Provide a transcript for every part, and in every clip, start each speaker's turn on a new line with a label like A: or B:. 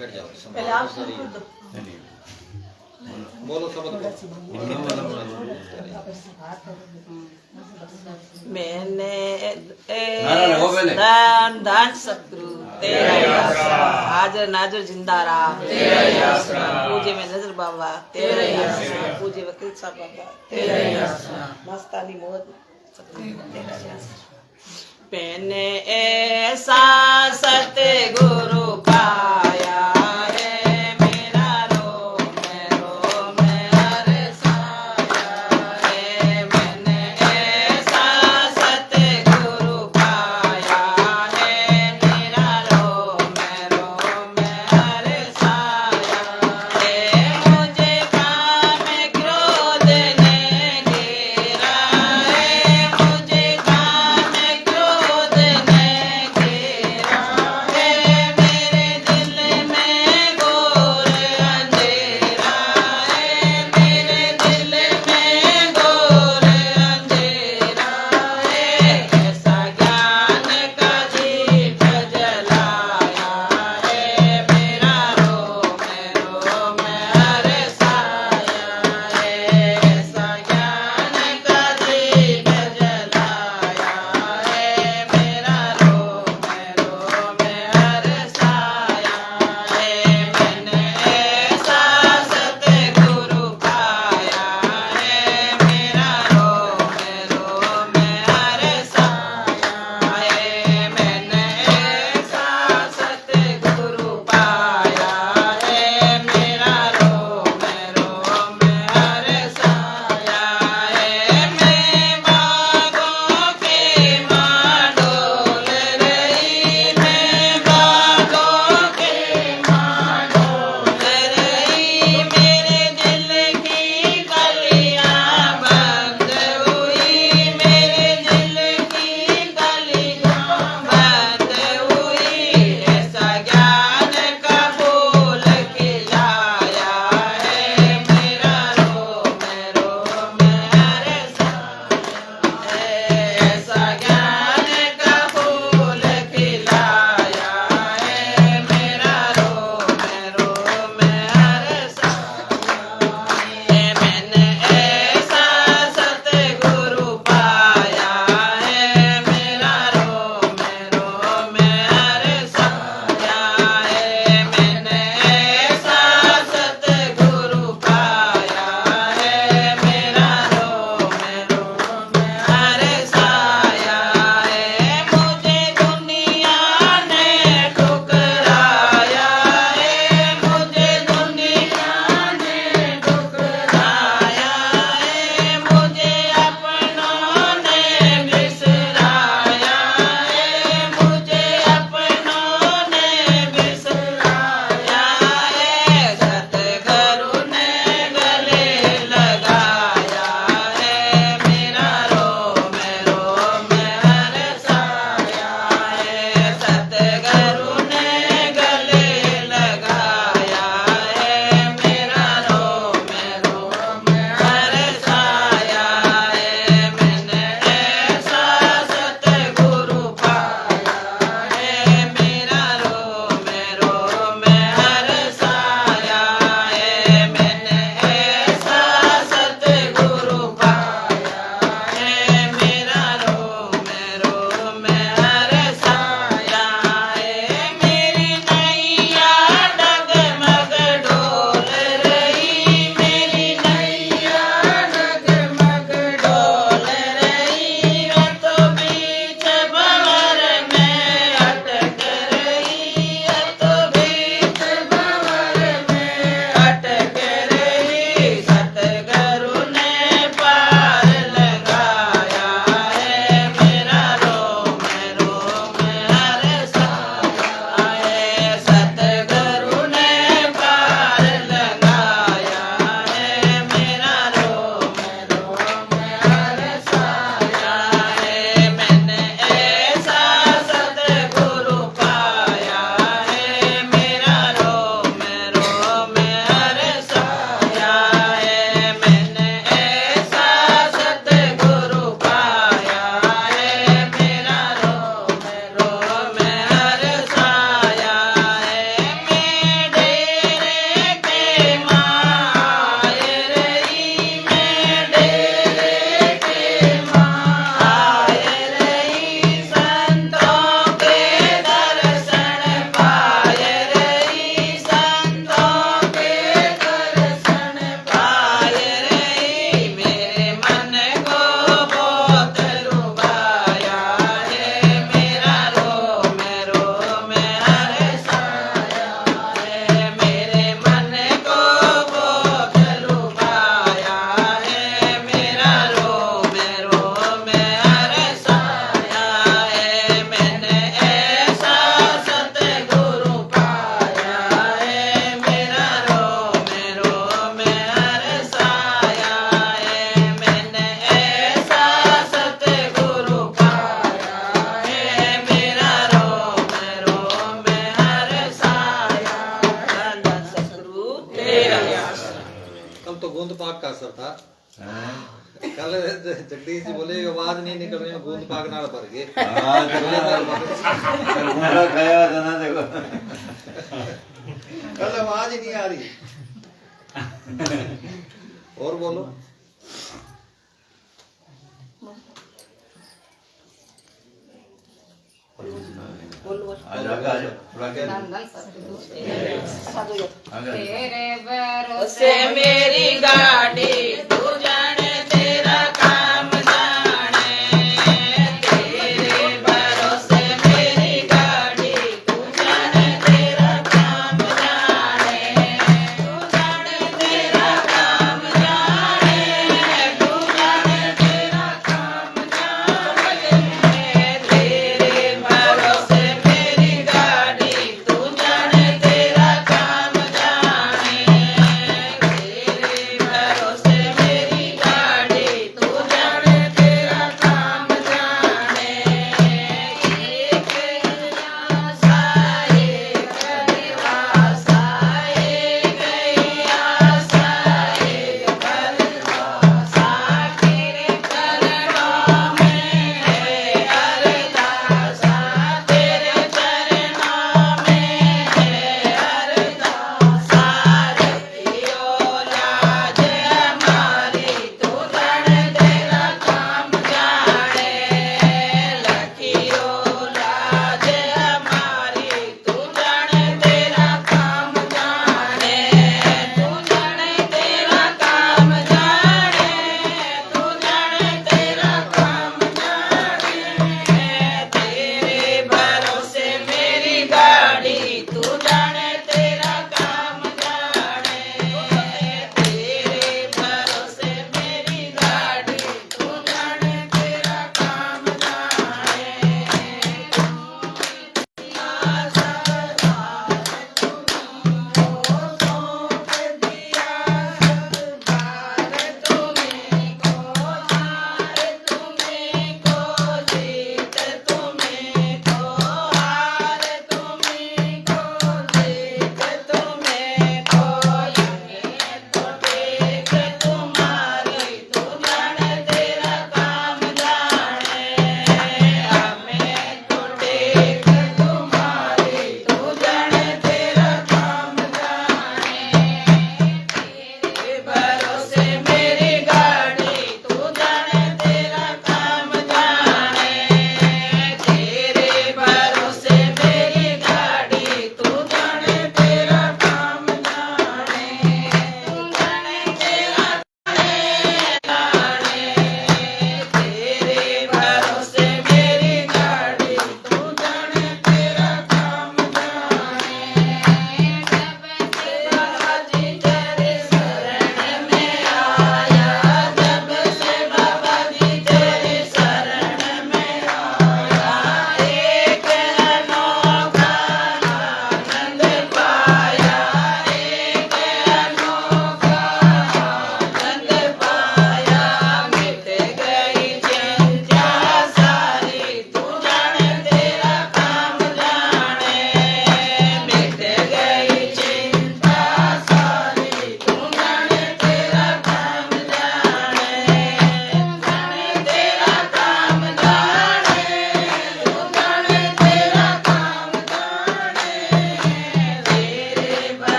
A: बैठ जाओ।
B: पहले आप शुरू कर दो।
A: बोलो सब
B: मैंने
C: नारा लगाओ पहले।
B: दान दान सतगुरु तेरा ही आसरा, हाजर नाजर जिंदा रहा तेरा ही आसरा, पूजे में नजर बाबा तेरा ही आसरा, पूजे वकील साहब बाबा तेरा ही आसरा, मस्तानी मोहन सतगुरु तेरा ही आसरा। मैंने ऐसा सतगुरु पाया है, मेरा रोम में हर साया है। मैंने ऐसा सतगुरु पाया है, मेरा रोम में हर साया है। मुझे काम क्रोध ने घेरा है, मुझे काम क्रोध ने घेरा है, मेरे
A: गूंद पाक का असर था।
C: हाँ।
A: कल जगदीश जी बोले आवाज नहीं निकल रही, गूंद पाक नाल भर गए।
C: हाँ, तो गुंडा खाया था ना देखो।
A: कल आवाज ही नहीं आ रही। और बोलो।
C: आजा आजा थोड़ा क्या आगे
D: तेरे भरोसे
B: से मेरी गाड़ी तू जाने तेरा काम जाने तेरे भरोसे मेरी गाड़ी तू जाने तेरा काम जाने तू जाने तेरा काम जाने तू जाने तेरा काम जाने तेरे भरोसे मेरी गाड़ी तू जाने तेरा काम जाने तेरे भरोसे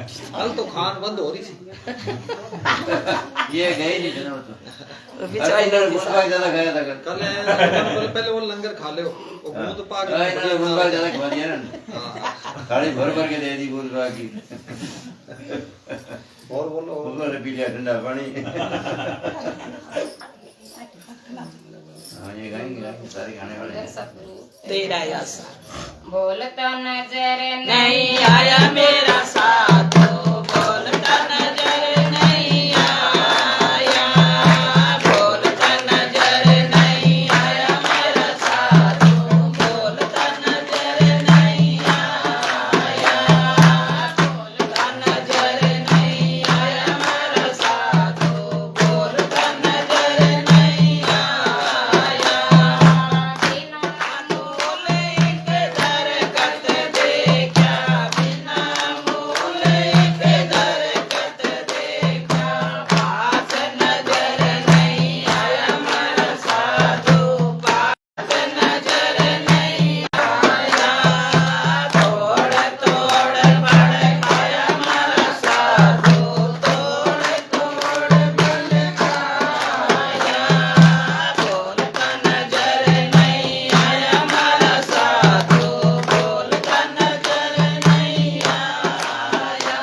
A: कल तो खान बंद हो रही थी।
C: ये गए नहीं जना तो
B: बेचारी
C: इन्होंने गुंडबाग ज्यादा खाया था कल
A: कल पहले वो लंगर खा ले वो गूंद पाक
C: इन्होंने गुंडबाग ज्यादा खवा दिया ना
A: हाँ।
C: थाली भर भर के दे दी गुंडबाग की
A: और बोलो
C: उन्होंने पी लिया ठंडा पानी हाँ ये गाएंगे सारे गाने वाले हैं।
B: तेरा आशा
D: बोलता नजर
B: नहीं आया मेरा साथ बोलता नजर नहीं आया बोलता नजर नहीं आया मेरा साथ बोलता नजर नहीं आया बोलता नजर नहीं आया मेरा साथ बोलता नजर नहीं आया बिना बोले के दर करते देखा बिना बोले के दर करते देखा पास नजर नहीं आया मेरा साधु पास नजर नहीं आया तोड़ तोड़ बड़ खाया मेरा साधु तोड़ तोड़ बड़ खाया बोलता नजर नहीं आया मेरा साधु बोलता नजर नहीं आया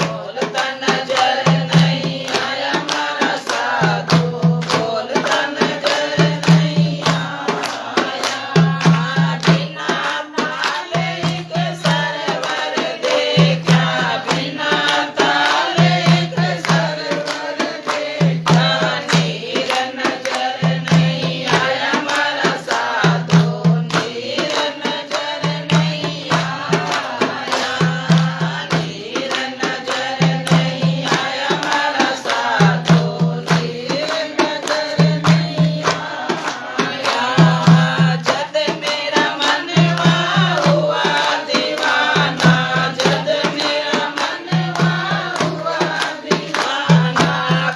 B: बोलता नजर नहीं आया मेरा साधु बोलता नजर नहीं आया बिना ताले के सरवर देखा बिना ताले के सरवर देखा नीर नजर नहीं आया मेरा साधु नीर नजर नहीं आया नीर नजर नहीं आया मेरा साधु नीर नजर नहीं आया जद मेरा मनवा हुआ दीवाना जद मेरा मनवा हुआ दीवाना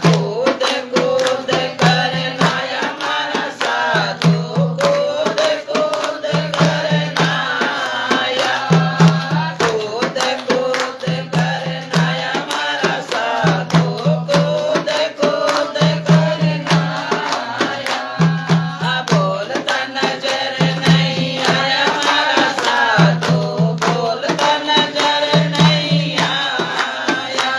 B: कूद कूद कर नाया मेरा साधु कूद कूद कर नाया कूद कूद कर नाया मेरा साधु कूद कूद कर नाया बोलता नजर नहीं आया मेरा साधु बोलता नजर नहीं आया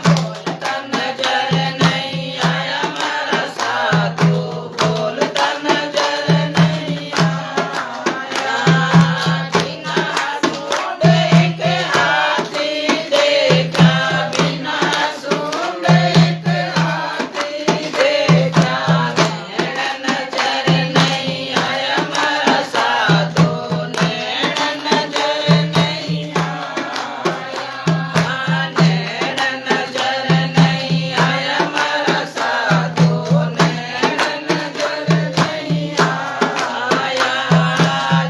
B: बोलता नजर नहीं आया मेरा साधु बोलता नजर नहीं आया बिना सूंड एक हाथी देखा बिना सूंड एक हाथी देखा नैन नजर नहीं आया मेरा साधु नैन नजर नहीं आया नैन नजर नहीं आया मेरा साधु नैन नजर नहीं आया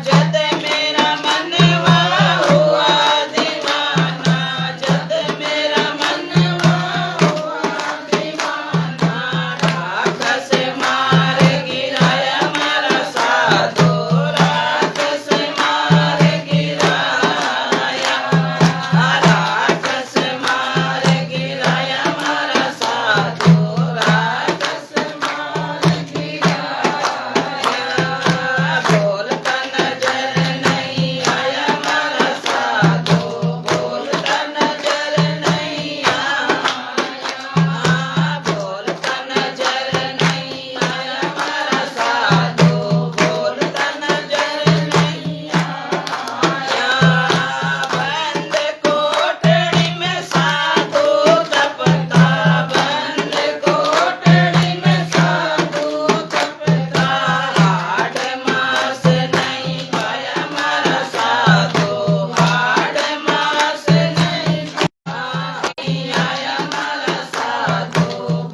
B: जद मेरा मनवा हुआ दीवाना जद मेरा मनवा हुआ दीवाना राख से मार गिराया मेरा साधु राख से मार गिराया राख से मार गिराया मेरा साधु राख से मार गिराया बोलता नजर नहीं आया मेरा साधु बोलता नजर नहीं आया बोलता नजर नहीं आया मेरा साधु बोलता नजर नहीं आया बंद कोठड़ी में साधु तपता बंद कोठड़ी में साधु तपता हाड मास नहीं पाया मेरा साधु हाड मास नहीं आया मेरा साधु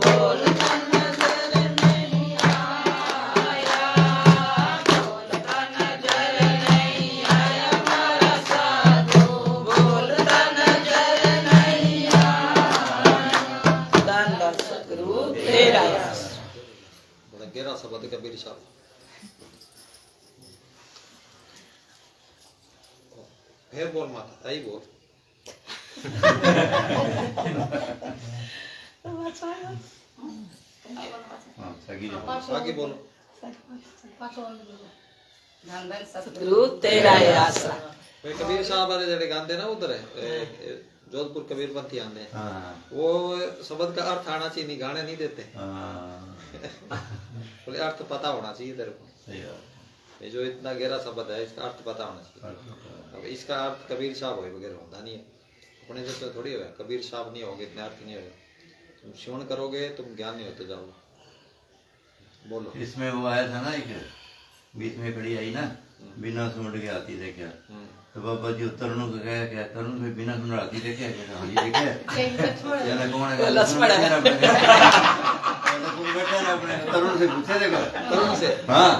B: बोलता नजर नहीं आया बोलता नजर नहीं आया मेरा साधु बोलता नजर नहीं आया दान दान सतगुरु तेरा आस
A: बड़ा गहरा शब्द कबीर साहब फिर बोल माता ताई बोल
C: हाँ, सगी जी।
A: आगे बोलो।
D: धन धन
B: सतगुरु तेरा ही आसरा।
A: भाई कबीर साहब वाले जड़े गाते ना उधर जोधपुर कबीरपंथी आते हैं,
C: हाँ,
A: वो शब्द का अर्थ आना चाहिए, नहीं गाने नहीं देते।
C: हाँ,
A: बोले अर्थ पता होना चाहिए तेरे को,
C: सही बात।
A: ये जो इतना गहरा शब्द है इसका अर्थ पता होना चाहिए। अब इसका अर्थ कबीर साहब हो वगैरह होता नहीं है, अपने जैसे थोड़ी होगा। कबीर साहब नहीं होगे इतने अर्थ नहीं होगा। तुम श्रवण करोगे तुम ज्ञान नहीं होते जाओगे। बोलो।
C: इसमें वो आया था ना, एक बीच में कड़ी आई ना, बिना सुन के आती थे क्या, तो बाबा जी तरुणों को कहा क्या, तरुण को बिना सुन आती थे क्या, कहता हाँ जी देखे यार कौन है,
B: लक्ष्मण है।
C: बैठा ना अपने तरुण से पूछे देखो,
A: तरुण से,
C: हाँ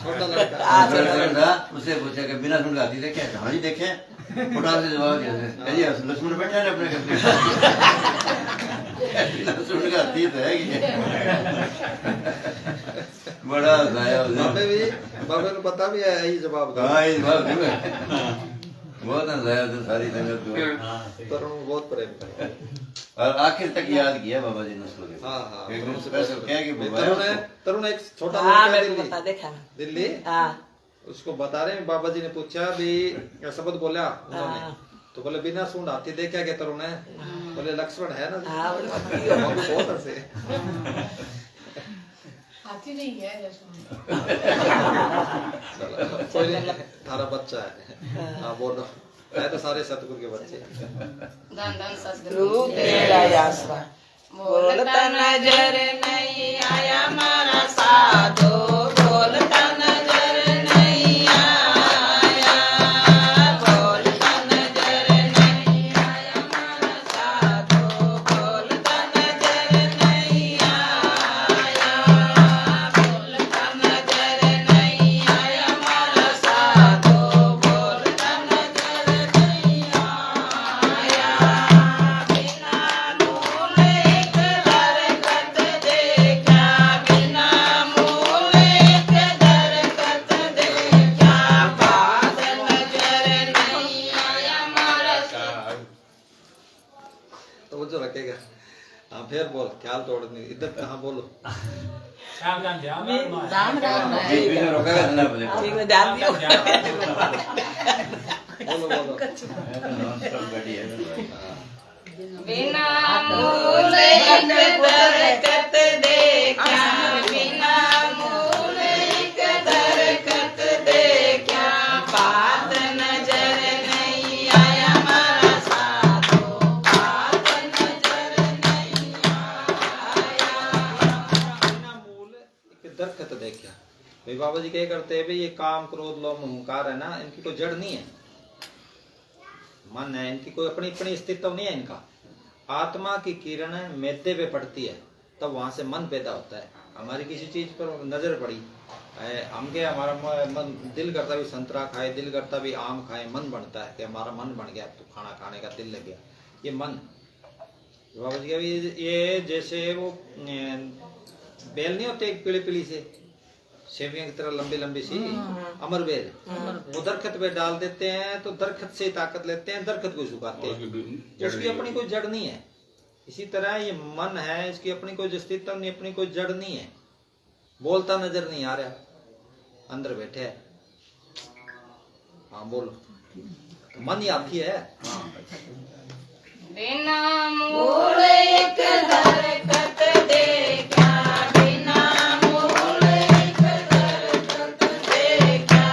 A: छोटा लड़का
C: छोटा लड़का, उससे पूछा कि बिना सुन के आती थे क्या, हाँ जी देखे, फटाक से जवाब दिया, कहिए लक्ष्मण बैठा ना अपने घर बिना सुन के आती है बड़ा हंसाया उसने।
A: बाबे को पता भी है यही जवाब का।
C: हाँ, इस बात में बहुत हंसाया तो सारी संगत को।
A: तरुण बहुत प्रेम करता है।
C: और आखिर तक याद किया बाबा जी ने उसको।
A: हाँ
C: एक दिन स्पेशल क्या कि
A: तरुण एक छोटा
B: हाँ
A: लड़का
B: मेरे को
A: दिल्ली
B: पता, देखा ना।
A: दिल्ली
B: हाँ
A: उसको बता रहे हैं, बाबा जी ने पूछा भी शब्द बोला उन्होंने, तो बोले बिना सूंड हाथी देखा क्या तरुण है, बोले लक्ष्मण है ना।
B: हाँ बड़ी भक्ति हो।
A: बाबू बहुत हंसे।
E: हाथी नहीं है
A: चलो, कोई नहीं, थारा बच्चा है। हाँ बोलो, है तो सारे सतगुरु के बच्चे।
D: धन धन
B: सतगुरु
D: सतगुरु
B: तेरा ही आसरा। बोलता नजर नहीं आया मारा साधो, बोलता नजर नहीं आया, बोलता नजर नहीं आया मारा साधो, बोलता नजर नहीं आया, बोलता नजर नहीं आया मारा साधो, बोलता नजर नहीं आया। बिना मूल एक दरखत देखा, बिना मूल एक दरखत देखा, बात नजर नहीं आया मारा साधो।
A: तो वो जो रखेगा। हाँ फिर बोल, ख्याल तोड़नी इधर। हाँ बोलो।
E: राम राम
C: बीच बीच में रोका करना पड़े।
B: ठीक है, ध्यान दियो।
A: बोलो बोलो।
C: नॉन स्टॉप गाड़ी है।
D: बिना मूल एक दरखत देखा, बिना मूल एक दरखत देखा, बात नजर नहीं आया मारा साधो, बात नजर नहीं आया।
A: बिना मूल एक दरखत देखा। भाई बाबा जी क्या करते हैं, भाई ये काम क्रोध लोभ अहंकार है ना, इनकी कोई जड़ नहीं है, मन है, इनकी कोई अपनी अपनी अस्तित्व नहीं है इनका। आत्मा की किरण मैदे पे पड़ती है तब वहां से मन पैदा होता है। हमारी किसी चीज पर नजर पड़ी, हम के हमारा मन दिल करता भी संतरा खाए, दिल करता भी आम खाए, मन बनता है कि हमारा मन बन गया तो खाना खाने का दिल लग गया। ये मन बाबा जी का भी ये जैसे वो बेल नहीं होते एक पीली पीली से सेवियां की तरह लंबी लंबी सी अमर बेल, वो दरखत पे डाल देते हैं तो दरखत से ताकत लेते हैं, दरखत को सुखाते हैं, तो उसकी अपनी कोई जड़ नहीं है। इसी तरह ये मन है, इसकी अपनी कोई अस्तित्व नहीं, अपनी कोई जड़ नहीं है, बोलता नजर नहीं आ रहा, अंदर बैठे है। हाँ बोलो, मन ही आपकी है।
D: बिना मूल एक दरखत देखा, बिना मूल एक दरखत देखा,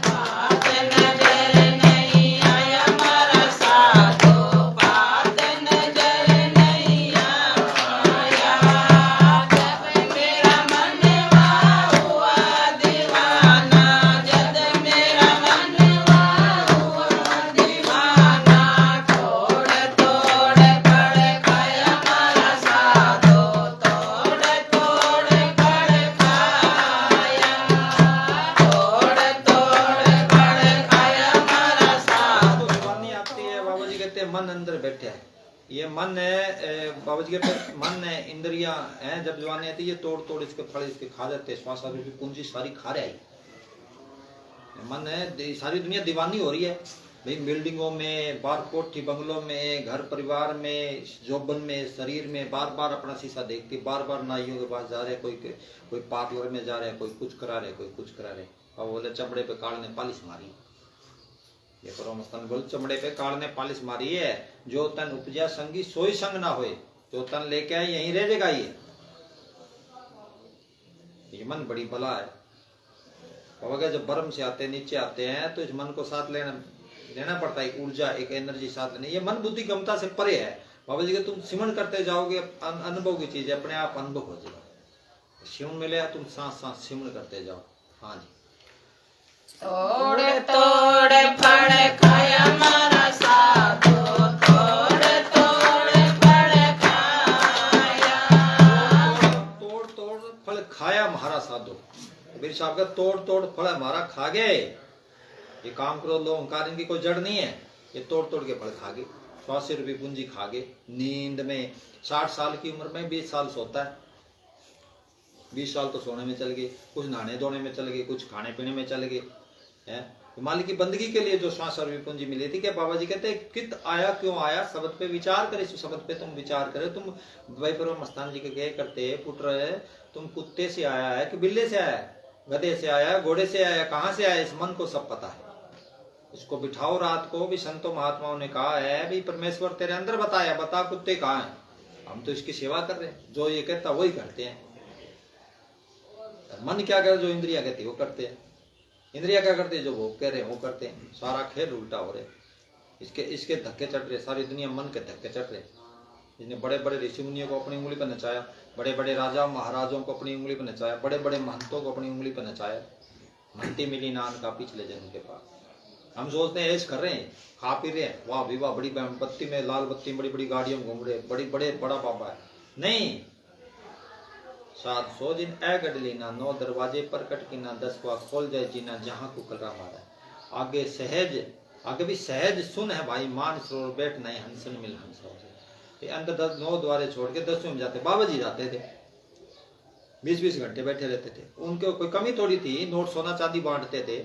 D: बात नजर नहीं आया मारा साधो, बात नजर नहीं आया। जब मेरा मनवा हुआ दीवाना, जब मेरा मनवा हुआ दीवाना, तोड़ तोड़ पड़ खाया मारा साधो, तोड़ तोड़ पड़ खाया, तोड़ तोड़ पड़ खाया मारा साधो।
A: तो जवानी आती है, बाबा जी कहते हैं मन अंदर बैठे है। ये मन है, बाबा जी कहते हैं मन है, इंद्रियां हैं, जब जवानी आती है ये तोड़ तोड़ इसके फल इसके खा जाते हैं, श्वास की पूंजी सारी खा रहे हैं। मन है, सारी दुनिया दीवानी हो रही है, भाई बिल्डिंगों में, बार कोठी बंगलों में, घर परिवार में, जोबन में, शरीर में बार बार अपना शीशा देखती, बार बार नाइयों के पास जा रहे, कोई पार्लर में जा रहे, कोई कुछ करा रहे, कोई कुछ करा रहे। और बोले चमड़े पे काल ने पालिश मारी, ये करो मस्तान बोल, चमड़े पे काल ने पालिश मारी है। जो तन उपजा संगी सोई संग ना होए, जो तन लेके आए यहीं रह जाएगा। ये मन बड़ी बला है बाबा का। जब बर्म से आते नीचे आते हैं तो इस मन को साथ लेना पड़ता है, एक ऊर्जा, एक एनर्जी साथ लेनी। ये मन बुद्धि गमता से परे है बाबा जी के। तुम सिमरण करते जाओगे, अनुभव की चीज है, अपने आप अनुभव हो जाएगा। सिमरण मिले, तुम सांस सांस सिमरण करते जाओ। हाँ जी।
B: तोड़ तोड़ फल खाया मारा साधो, तोड़ तोड़ फल खाया।
A: तोड़ तोड़ फल खाया महारा साधो। कबीर साहब का तोड़ तोड़ फल हमारा खा गए। ये काम करो लो ओंकार, इनकी कोई जड़ नहीं है। ये तोड़ तोड़ के फल खा गए। 100 रुपये पूंजी खा गए। नींद में 60 साल की उम्र में 20 साल सोता है, 20 साल तो सोने में चल गए, कुछ नहाने धोने में चल गए, कुछ खाने पीने में चल गए हैं। मालिक की बंदगी के लिए जो 100 रुपये पूंजी मिली थी, क्या बाबा जी कहते कित आया क्यों आया, शब्द पे विचार करे। इस शब्द पे तुम विचार करे। तुम भाई पर मस्तान जी के कहे करते पुत्र, तुम कुत्ते से आया है कि बिल्ले से आया है, गधे से आया, घोड़े से आया, कहां से आया, इस मन को सब पता है। इसको बिठाओ रात को भी। संतों महात्माओं ने कहा है भी परमेश्वर तेरे अंदर बताया, बता कुत्ते कहाँ हैं। हम तो इसकी सेवा कर रहे हैं, जो ये कहता वही करते हैं। मन क्या करे, जो इंद्रिया कहती वो करते हैं। इंद्रिया क्या करते हैं, जो वो कह रहे हैं वो करते हैं। सारा खेल उल्टा हो रहे। इसके धक्के चढ़ रहे, सारी दुनिया मन के धक्के चढ़ रहे। इसने बड़े बड़े ऋषि मुनियों को अपनी उंगली पर नचाया, बड़े बड़े राजा महाराजों को अपनी उंगली पर नचाया, बड़े बड़े महंतों को अपनी उंगली पर नचाया। महंती मिली नान का पिछले जन्म के पास। हम सोचते हैं ऐश कर रहे हैं, खा पी रहे हैं, वाह विवाह, बड़ी बत्ती में, लाल बत्ती, बड़ी बड़ी गाड़ियों में घूम रहे, बड़ा बाबा है। नहीं, 700 दिन ऐ गडली ना, 9 दरवाजे पर कटकी ना, 10वां खोल जाए जीना, जहां को कलरा मारा। आगे सहज, आगे भी सहज सुन है भाई, मान सरोवर बैठ नहीं हंसन मिल हंस। अंदर 9 द्वारे छोड़ के 10वें में जाते। बाबा जी जाते थे, 20-20 घंटे बैठे रहते थे। उनके कोई कमी थोड़ी थी, नोट सोना चांदी बांटते थे,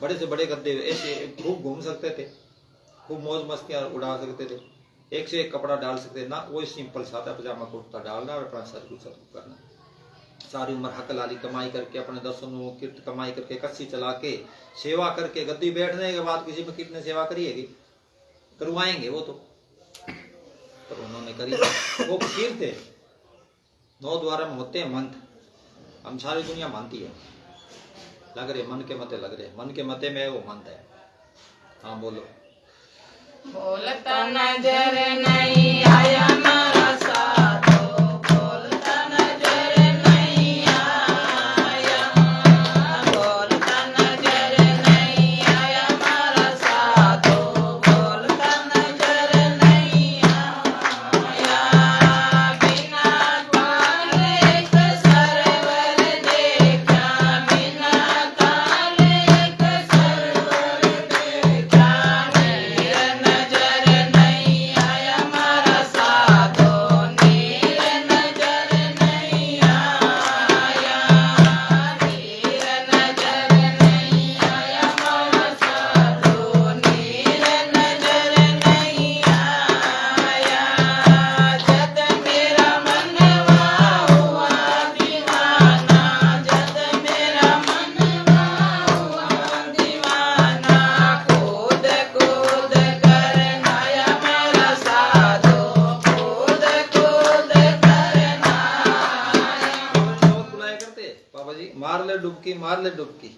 A: बड़े से बड़े गद्दे, ऐसे खूब घूम सकते थे, खूब मौज मस्तियां उड़ा सकते थे, एक से एक कपड़ा डाल सकते ना। वो सिंपल सादा पजामा कुर्ता डालना और अपना सर कुछ करना। सारी उम्र हक लाली कमाई करके, अपने 10 किट कमाई करके, कस्सी चला के, सेवा करके, गद्दी बैठने के बाद किसी में कितने सेवा करिएगी, करवाएंगे वो तो, पर उन्होंने करी। वो फकीर थे। 9 द्वार में होते हैं मंत्र, हम सारी दुनिया मानती है। लग रहे मन के मते, लग रहे मन के मते में वो मंत्र है। हाँ बोलो।
B: बोलता नजर नहीं आया मारा साधो, बोलता नजर नहीं आया, बोलता नजर नहीं आया मारा साधो, बोलता नजर नहीं आया। बिना काले एक सरवर देखा, बिना काले एक सरवर देखा। नजर नहीं आया मारा साधो, नीर नजर नहीं आया, नीर नजर नहीं आया मारा साधो, नीर नजर नहीं आया। जद मेरा मनवा हुआ दीवाना, जद मेरा मनवा हुआ दीवाना, कूद कूद कर नाया मेरा साधो, कूद कूद कर नाया।
A: बुलाया करते बाबा जी, मार ले डुबकी, मार ले डुबकी,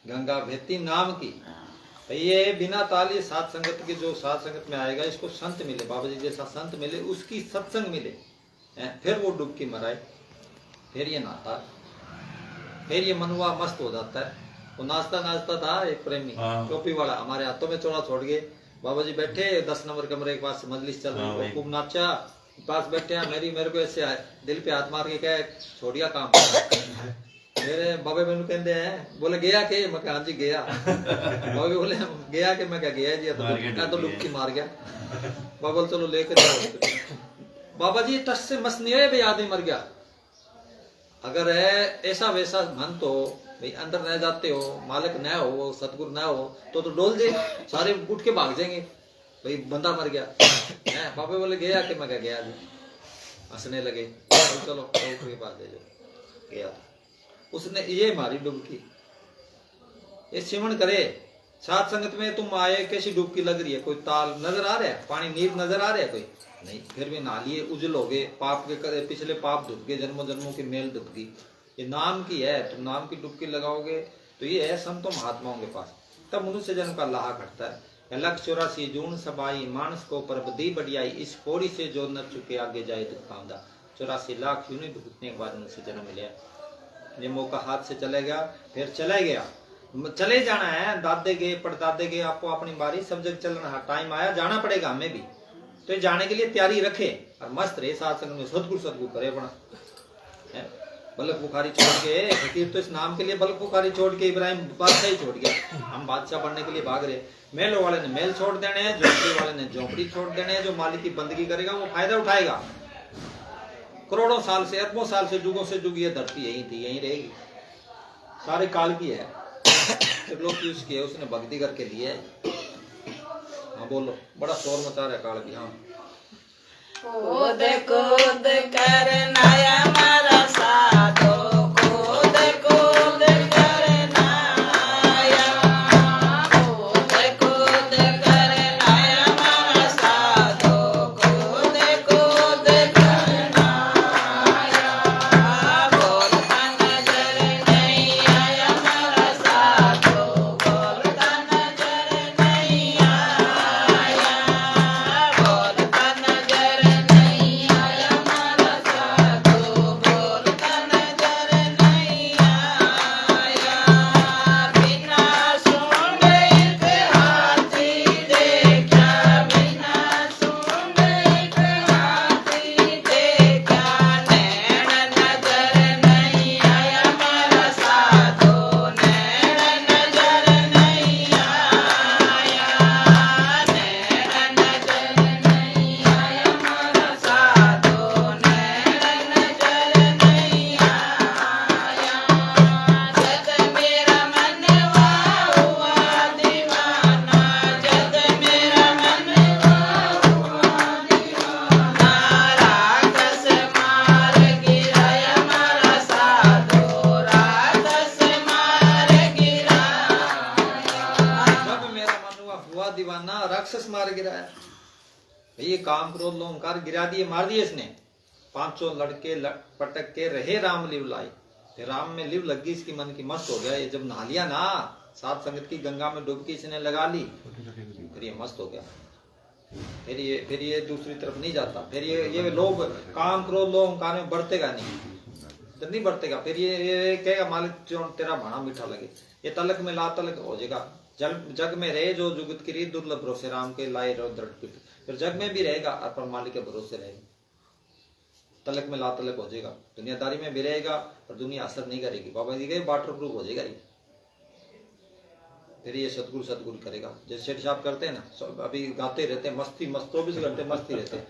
A: गंगा बहती नाम की। ये बिना ताली सात संगत की, जो सात संगत में आएगा, इसको संत मिले, बाबा जी जैसा संत मिले, उसकी सत्संग मिले, फिर वो डुबकी मराए, फिर ये नहाता, फिर ये मनुआ मस्त हो जाता है। वो नाचता नाचता था एक प्रेमी, टोपी वाला, हमारे हाथों में चोड़ा छोड़ गए। बाबा जी बैठे 10 नंबर कमरे के पास, मजलिस चल रही, वो खूब नाचा, पास बैठे हैं। मेरे को ऐसे दिल पे हाथ मार के क्या छोड़िया काम। मेरे बाबे मैनू कहते हैं, बोले गया के, मैं कहा जी गया। बाबे बोले गया के, मैं क्या गया जी, तो डुबकी मार गया। बाबा बोले चलो लेकर जाओ। बाबा जी टस से मस नहीं है, आदमी मर गया। अगर है ऐसा वैसा मन तो भाई अंदर न जाते हो, मालिक न हो, सतगुरु न हो तो डोल दे, सारे उठ के भाग जाएंगे, भाई बंदा मर गया है। बाबे बोले गया कि मैं गया जी, हंसने लगे, चलो डॉक्टर के पास ले जाओ। गया उसने ये मारी डुबकी। ये सिमरण करे सात संगत में, तुम आए कैसी डुबकी लग रही है, कोई ताल नजर आ रहा है, पानी नीर नजर आ रहा है कोई नहीं, फिर भी नहा लिए, उजल हो गए, पाप के करे पिछले पाप धुप गए, जन्मों जन्मों की मेल धुप गई। ये नाम की है, तुम नाम की डुबकी लगाओगे तो ये है संतों महात्माओं के पास, तब मनुष्य जन्म का लाहा घटता है। लख 84 जून सबाई, मानस को पर बदी बढ़ियाई, इस पौड़ी से जो न चुके आगे जाए दुख पाऊंगा। 84 लाख यूं नहीं भुगतने के बाद मनुष्य जन्म मिले। ये मौका हाथ से चले गया, फिर चला गया, चले जाना है, दादे गए पड़दादे गए, आपको अपनी बारी, सब जगह चलना है, टाइम आया जाना पड़ेगा हमें भी, तो जाने के लिए तैयारी रखे और मस्त रहे साथ संग में, सदगुरु करे अपना। बल्क बुखारी छोड़ के फकीर तो इस नाम के लिए बल्क बुखारी छोड़ के इब्राहिम बादशाह ही छोड़ गया, हम बादशाह बनने के लिए भाग रहे। महल वाले ने महल छोड़ देने हैं, झोपड़ी वाले ने झोपड़ी छोड़ देने हैं। जो मालिक की बंदगी करेगा वो फायदा उठाएगा। करोड़ों साल से, अरबों साल से, जुगों से जुग ये धरती यही थी, यही रहेगी, सारे काल की है, लोग की उसकी है, उसने भक्ति करके लिए है। हाँ बोलो, बड़ा शोर मचा रहा है काल की। हाँ
B: कूद कूद कर नया मारा साधो, कूद कूद कर नया, कूद कूद कर नया मारा साधो, कूद कूद कर नया, बोलता नजर नहीं आया मारा साधो, बोलता नजर नहीं आया, बोलता नजर नहीं आया मारा साधो, बोलता नजर नहीं आया, बिना सुन एक हाथी देखा, बिना सुन एक हाथी देखा, नैन नजर नहीं आया मारा साधो, नैन नजर नहीं आया, नैन नजर नहीं आया मारा साधो, नैन नजर नहीं आया, जग मेरा मनवा हुआ दीवाना, जग मेरा मनवा हुआ दीवाना, राक्षस मार गिराया मारा साधो, राक्षस मार गिराया।
A: जब मेरा मन हुआ दीवाना, राक्षस मार गिराया। ये काम क्रोध लोग कार गिरा दिए, मार दिए इसने। 500 लड़के पटक के रहे राम लिव लाई, फिर राम में लिव लग गई, इसकी मन की मस्त हो गया। ये जब नहा लिया ना, सात संगत की गंगा में डुबकी इसने लगा ली, फिर ये मस्त हो गया। फिर ये दूसरी तरफ नहीं जाता। फिर ये लोग काम क्रोध लोग कार में बढ़तेगा नहीं, तो नहीं बढ़तेगा। फिर ये कहेगा मालिक जो तेरा भाना मीठा लगे, ये तलक में ला तलक हो जाएगा। जग में रहे जो जुगत की रीत, दुर्लभ भरोसे राम के लाए रहो दृढ़ पीठ। फिर जग में भी रहेगा और पर मालिक के भरोसे रहेगा, तलक में ला तलक हो जाएगा। दुनियादारी में भी रहेगा और दुनिया असर नहीं करेगी। बाबा जी कहे वाटर प्रूफ हो जाएगा ये। फिर ये सतगुरु करेगा, जैसे शेठ साहब करते हैं ना, अभी गाते रहते हैं, मस्ती मस्त 24 घंटे मस्ती रहते हैं।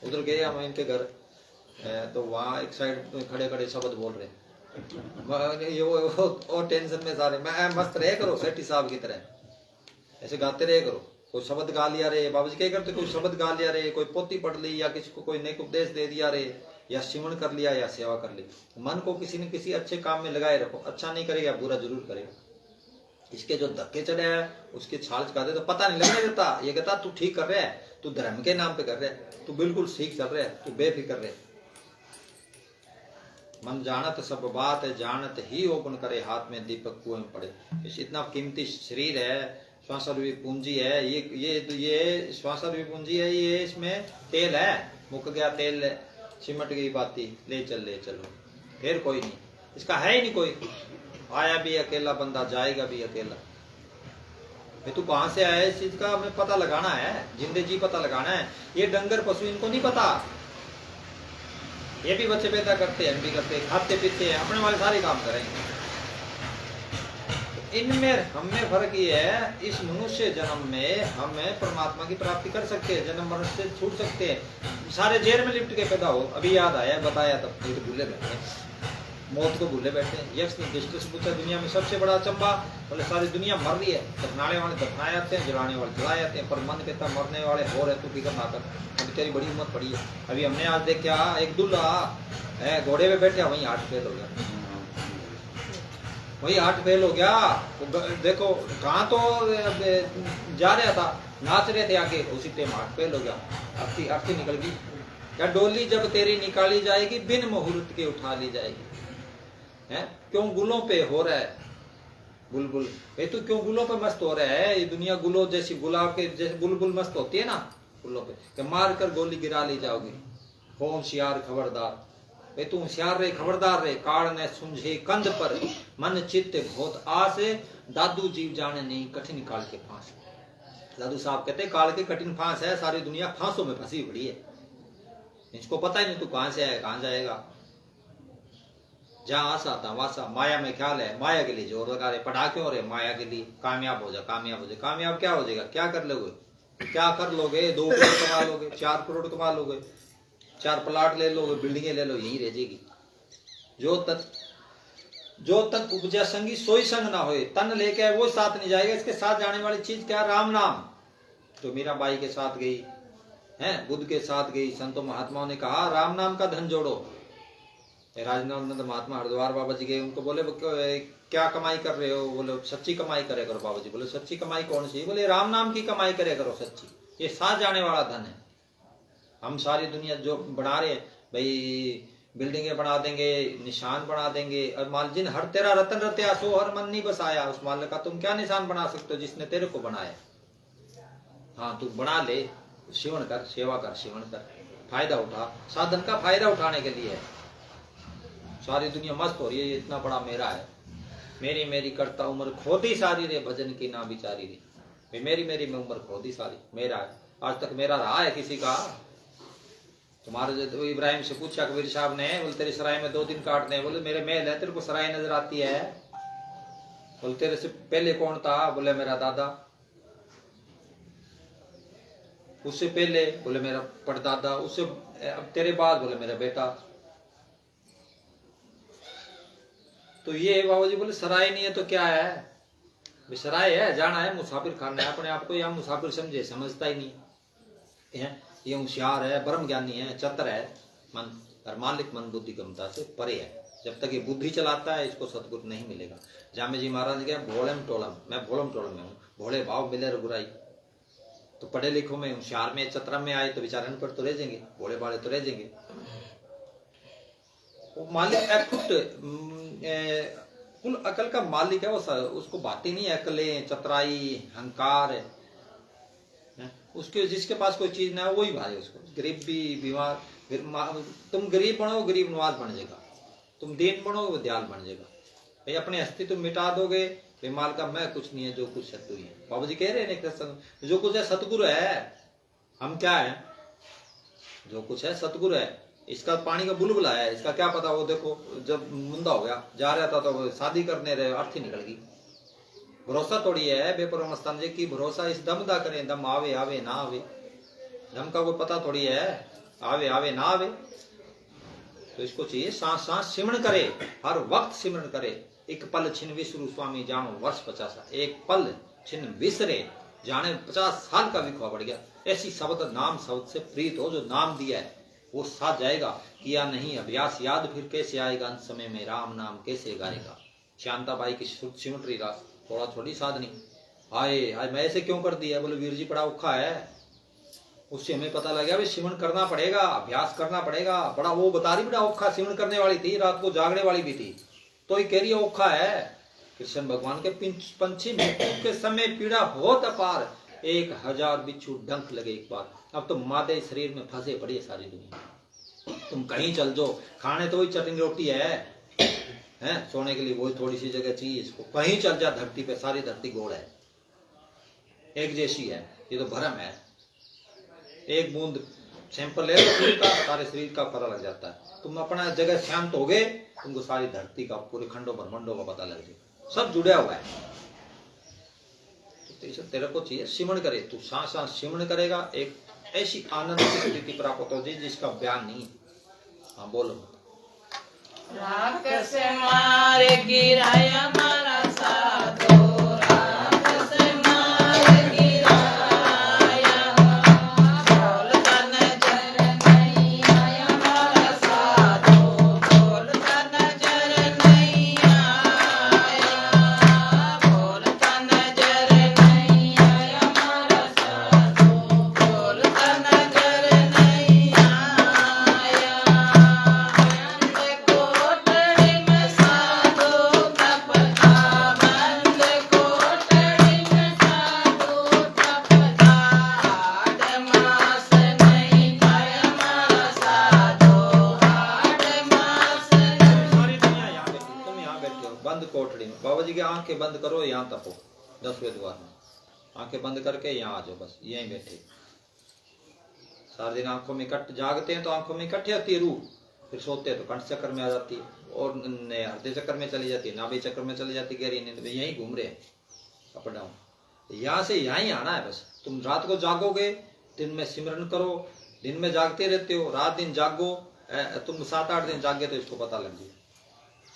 A: उधर गए हम इनके घर, तो वहाँ एक साइड खड़े खड़े शब्द बोल रहे, ये वो टेंशन में सारे, मैं मस्त रहे करो सेठी साहब की तरह, ऐसे गाते रहे करो। कोई शब्द गा लिया रे, बाबा जी क्या करते, कोई शब्द गा लिया रे, कोई पोथी पढ़ ली, या किसी को कोई नेक उपदेश दे दिया रे, या सिमरण कर लिया, या सेवा कर ली। मन को किसी न किसी अच्छे काम में लगाए रखो। अच्छा नहीं करेगा बुरा जरूर करेगा। इसके जो धक्के चढ़े हैं उसकी छाल चुका दे तो पता नहीं लगने देता। ये कहता तू ठीक कर रहा है, तू धर्म के नाम पे कर रहा है, तू बिल्कुल ठीक कर रहा है, तू बेफिक्र रहे। मन जानत सब बात है, जानत ही ओपन करे, हाथ में दीपक कुएं में पड़े। इतना कीमती शरीर है, श्वासरूपी पूंजी है, ये श्वासरूपी पूंजी है, ये इसमें तेल है, मुक गया तेल, सिमट गई बाती, ले चलो, फिर कोई नहीं, इसका है ही नहीं कोई। आया भी अकेला बंदा, जाएगा भी अकेला। तू कहां से आया, इस चीज का हमें पता लगाना है, जिंदे जी पता लगाना है। ये डंगर पशु इनको नहीं पता, ये भी बच्चे पैदा करते हैं, हम भी करते हैं, खाते पीते हैं, अपने वाले सारे काम करेंगे। इनमें हमें फर्क ये है, इस मनुष्य जन्म में हमें परमात्मा की प्राप्ति कर सकते हैं, जन्म मरण से छूट सकते हैं। सारे जेल में लिपट के पैदा हो, अभी याद आया, बताया तब फिर भूले बैठे। मौत को भूले बैठे हैं। यक्ष ने दृष्टि से पूछा दुनिया में सबसे बड़ा अचंबा, बोले सारी दुनिया मर रही है, दफनाने वाले दफनाए जाते हैं, जलाने वाले जलाए जाते हैं, पर मन कहता मरने वाले हो रहे, तू फिक्र ना कर, अभी तेरी बड़ी उम्र पड़ी है। अभी हमने आज देखा एक दूल्हा है घोड़े पे बैठे, वहीं हार्ट फेल हो गया, वही हार्ट फेल हो गया। देखो कहाँ तो जा रहा था, नाच रहे थे आगे, उसी टाइम हार्ट फेल हो गया, अर्थी निकल गई। क्या डोली जब तेरी निकाली जाएगी, बिन मुहूर्त के उठा ली जाएगी। है क्यों गुलों पे हो रहा है बुलबुल, भाई तू क्यों गुलों पे मस्त हो रहा है। ये दुनिया गुलों जैसी, गुलाब के जैसे बुलबुल मस्त होती है ना गुलों पे, कि मार कर गोली गिरा ली जाओगी। हो होशियार खबरदार, भाई तू होशियार रहे, खबरदार रहे। काल ने सुझे कंध पर, मन चित्त बहुत आस, दादू जीव जाने नहीं कठिन काल के फांस। दादू साहब कहते काल के कठिन फांस है, सारी दुनिया फांसों में फंसी पड़ी है, इसको पता ही नहीं तू कहां से है कहां जाएगा। जहां आशा था वासा, माया में ख्याल है, माया के लिए जोर लगा रहे, पढ़ा क्यों रहे माया के लिए। कामयाब हो जा, कामयाब हो जा, कामयाब क्या हो जाएगा, क्या कर लोगे, क्या कर लोगे। 2 करोड़ कमा लोगे, 4 करोड़ कमा लोगे, 4 प्लाट ले लोगे, बिल्डिंगें ले लो, यही रह जाएगी। जो तक उपजा संगी सोई संग ना होए, तन लेके वो साथ नहीं जाएगा। इसके साथ जाने वाली चीज क्या, राम नाम। जो मीरा बाई के साथ गई है, बुद्ध के साथ गई, संतों महात्माओं ने कहा राम नाम का धन जोड़ो। राजनाथ महात्मा हरिद्वार बाबा जी गए, उनको बोले क्या कमाई कर रहे हो, बोले सच्ची कमाई करे करो बाबा जी। बोले सच्ची कमाई कौन सी, बोले राम नाम की कमाई करे करो सच्ची, ये साथ जाने वाला धन है। हम सारी दुनिया जो बना रहे भाई, बिल्डिंगें बना देंगे, निशान बना देंगे, और माल जिन हर तेरा रतन रत्या सो हर मन नहीं बसाया, उस माल का तुम क्या निशान बना सकते हो जिसने तेरे को बनाया। हाँ तू बना ले, सेवन कर, सेवा कर, सेवन कर, फायदा उठा, साधन का फायदा उठाने के लिए है। सारी दुनिया मस्त हो रही है, इतना बड़ा मेरा है, मेरी मेरी करता उम्र खोदी सारी रे, भजन की ना बिचारी रे। मेरी मेरी में उम्र खोदी सारी, मेरा है, आज तक मेरा रहा है किसी का। तुम्हारे तो इब्राहिम से पूछा कबीर साहब ने, बोले तेरी सराय में 2 दिन काटते हैं, बोले मेरे महल है, तेरे को सराय नजर आती है। बोले तेरे से पहले कौन था, बोले मेरा दादा। उससे पहले, बोले मेरा परदादा। उससे अब तेरे बाद, बोले मेरा बेटा। तो ये बाबा जी बोले सराय नहीं है तो क्या है, सराय है, जाना है, मुसाफिर खाना है। अपने आप को यहाँ मुसाफिर समझे, समझता ही नहीं है। ये होशियार है, ब्रह्म ज्ञानी है, चतर है मन, और मालिक मन बुद्धि गमता से परे है। जब तक ये बुद्धि चलाता है, इसको सतगुरु नहीं मिलेगा। जामे जी महाराज के भोलम टोलम, मैं भोलम टोलम में हूँ, भोले भाव मिले रघुराई। तो पढ़े लिखो में, होशियार में, चतरा में आए तो बेचारे अनपढ़ तो रह जाएंगे, भोले भाले तो रह जाएंगे। वो मालिक कुल अकल का मालिक है, वो उसको बात ही नहीं है अकलें, चतराई, अहंकार, उसके जिसके पास कोई चीज ना है वही भाई उसको। गरीब भी बीमार, तुम गरीब बनो गरीब नवाज बन जाएगा, तुम दीन बनो वो दयाल बन जाएगा। भाई अपने अस्तित्व मिटा दोगे, बेमाल का मैं कुछ नहीं है, जो कुछ सतगुरु है। बाबू जी कह रहे हैं जो कुछ है सतगुरु है। हम क्या है, जो कुछ है सतगुरु है। इसका पानी का बुलबुला है, इसका क्या पता। वो देखो जब मुंदा हो गया, जा रहा था तो शादी करने रहे, अर्थी निकल गई। भरोसा थोड़ी है बेपरवाह मस्तान जी की, भरोसा इस दम दा करें, दम आवे आवे ना आवे, दम का कोई पता थोड़ी है, आवे आवे ना आवे। तो इसको चाहिए सांस सांस सिमरण करे, हर वक्त सिमरण करे। एक पल छिन विसरू स्वामी जानो वर्ष 50। एक पल छिन विसरे जाने 50 साल का विखवा बढ़ गया। ऐसी शब्द नाम शब्द से प्रीत हो, जो नाम दिया है वो साथ जाएगा। किया नहीं अभ्यास याद फिर कैसे आएगा, अंत समय में राम नाम कैसे गाएगा। शांताबाई की सिमट रही रात, थोड़ा थोड़ी साधनी। हाय हाय मैं ऐसे क्यों कर दिया, बोले वीर जी बड़ा औखा है। उससे हमें पता लग गया भाई सिमरण करना पड़ेगा, अभ्यास करना पड़ेगा। बड़ा वो बता रही, बड़ा औखा सिमरण करने वाली थी, रात को जागने वाली भी थी, तो ही कह रही औखा है। कृष्ण भगवान के पंछी के समय पीड़ा बहुत अपार, 1000 बिच्छू डंक लगे एक बार। अब तो मादे शरीर में फंसे पड़ी है सारी दुनिया। तुम कहीं चल जाओ, खाने तो वही चटनी रोटी है, सोने के लिए वही थोड़ी सी जगह चाहिए इसको। कहीं चल जा धरती पे, सारी धरती गोल है, एक जैसी है। ये तो भ्रम है। एक बूंद सैंपल ले लो शरीर का, सारे शरीर का पता लग जाता है। तुम अपना जगह शांत हो गए, तुमको सारी धरती का, पूरे खंडों ब्रह्मंडों का पता लग जाएगा, सब जुड़ा हुआ है। तो तेरे को चाहिए सिमरण करे, तू सांस सांस सिमरण करेगा, एक ऐसी आनंद की स्थिति प्राप्त हो जाए जिसका बयान नहीं। हाँ बोलो।
B: राक्षस मार गिराया मारा साधो, राक्षस मार गिराया, बोलता नजर नहीं आया मारा साधो, बोलता नजर नहीं आया, बोलता नजर नहीं आया मारा साधो, बोलता नजर नहीं आया। बंद कोठड़ी में साधु तपता, बंद कोठड़ी में साधु तपता, आठ मास नहीं पाया मारा साधो, आठ मास नहीं।
A: सारी दुनिया यहाँ बैठी, तुम यहाँ बैठे हो बंद कोठड़ी में। बाबा जी की आंखें बंद करो, यहाँ तपो 10वें द्वार में, आंखें बंद करके यहाँ आ जाओ, बस यहीं बैठे। सारा दिन आंखों में कट जागते हैं तो आंखों में इकट्ठी होती है रूह, फिर सोते हैं तो कंठ चक्कर में आ जाती है, और हृदय चक्कर में चली जाती है, नाभि चक्कर में चली जाती है, गहरी नींद में। यहीं घूम रहे हैं अप डाउन। यहाँ से यहाँ ही आना है बस। तुम रात को जागोगे, दिन में सिमरन करो, दिन में जागते रहते हो, रात दिन जागो। तुम 7-8 दिन जागे तो इसको पता लग जाए।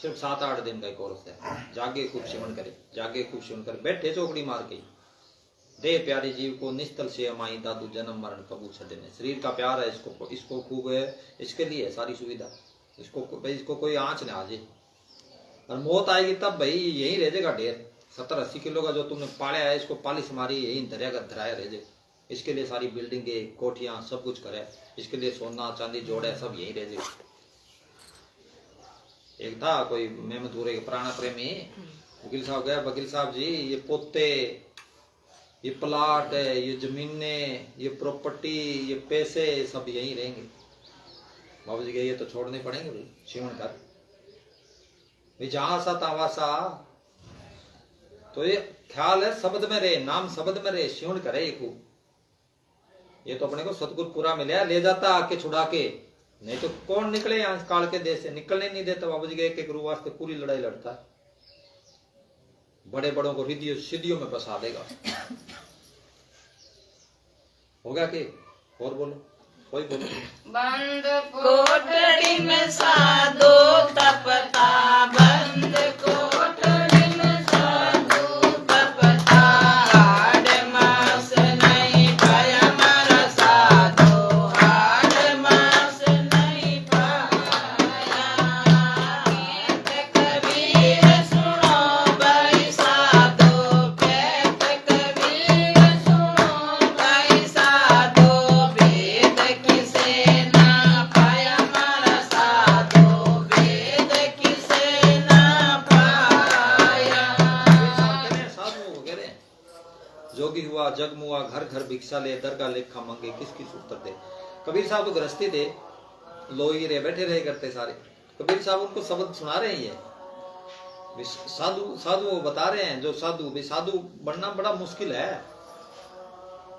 A: सिर्फ 7-8 दिन का कोर्स है। जागे खूब सिमरन करे, जागे खूब सिमरन करे, बैठे चौकड़ी मार के। दे प्यारे जीव को निस्तल से अमाई दादू जन्म मरण कबू छदेने। शरीर का प्यार है, इसको खूब है, इसके लिए है सारी सुविधा। इसको भाई, इसको कोई आंच ना आ जाए, और मौत आएगी तब भाई यही रह जाएगा ढेर। 70-80 किलो का जो तुमने पाला है, इसको पालिश मारी यही धरेगा, धराया रह जाए। इसके लिए सारी बिल्डिंगे, कोठियां, सब कुछ करे, इसके लिए सोना चांदी जोड़े, सब यही रह जाए। एक था कोई मेमदूरे के पुराना प्रेमी, वकील साहब गया, वकील साहब जी ये पोते, ये प्लाट है, ये जमीनें, ये प्रॉपर्टी, ये पैसे, सब यहीं रहेंगे। बाबू जी ये तो छोड़ने पड़ेंगे भाई, शिवन कर भाई, जहां सा तहां सा। तो ये ख्याल है शब्द में रहे, नाम शब्द में रहे, शिवन करे ये खूब। ये तो अपने को सतगुरु पूरा मिला, ले जाता आके छुड़ा के, नहीं तो कौन निकले यहाँ काल के देश से, निकलने नहीं देता। बाबू जी के एक गुरु वास्ते पूरी लड़ाई लड़ता है, बड़े बड़ों को रिद्धियों सिद्धियों में फंसा देगा। हो गया कि और बोलो, कोई बोलो।
B: बंद कोठड़ी में साधु तपता, बंद कोठड़ी में साधु तपता, 8 मास नहीं पाया मारा साधु, 8 मास नहीं पाया। कहत कबीर सुनो भाई साधु, कहत कबीर सुनो भाई साधु, वेद किसे ना पाया मारा साधु, वेद किसे ना पाया।
A: साधु को कह रहे हैं, जोगी हुआ जग मुआ, घर घर भिक्षा ले, दरगाह लेखा मांगे, किसकी उत्तर दे। कबीर साहब तो गृहस्थी थे, लोग रे बैठे रहे करते सारे। कबीर साहब उनको शब्द सुना रहे हैं। ये साधु वो बता रहे हैं, जो साधु भी, साधु बनना बड़ा मुश्किल है।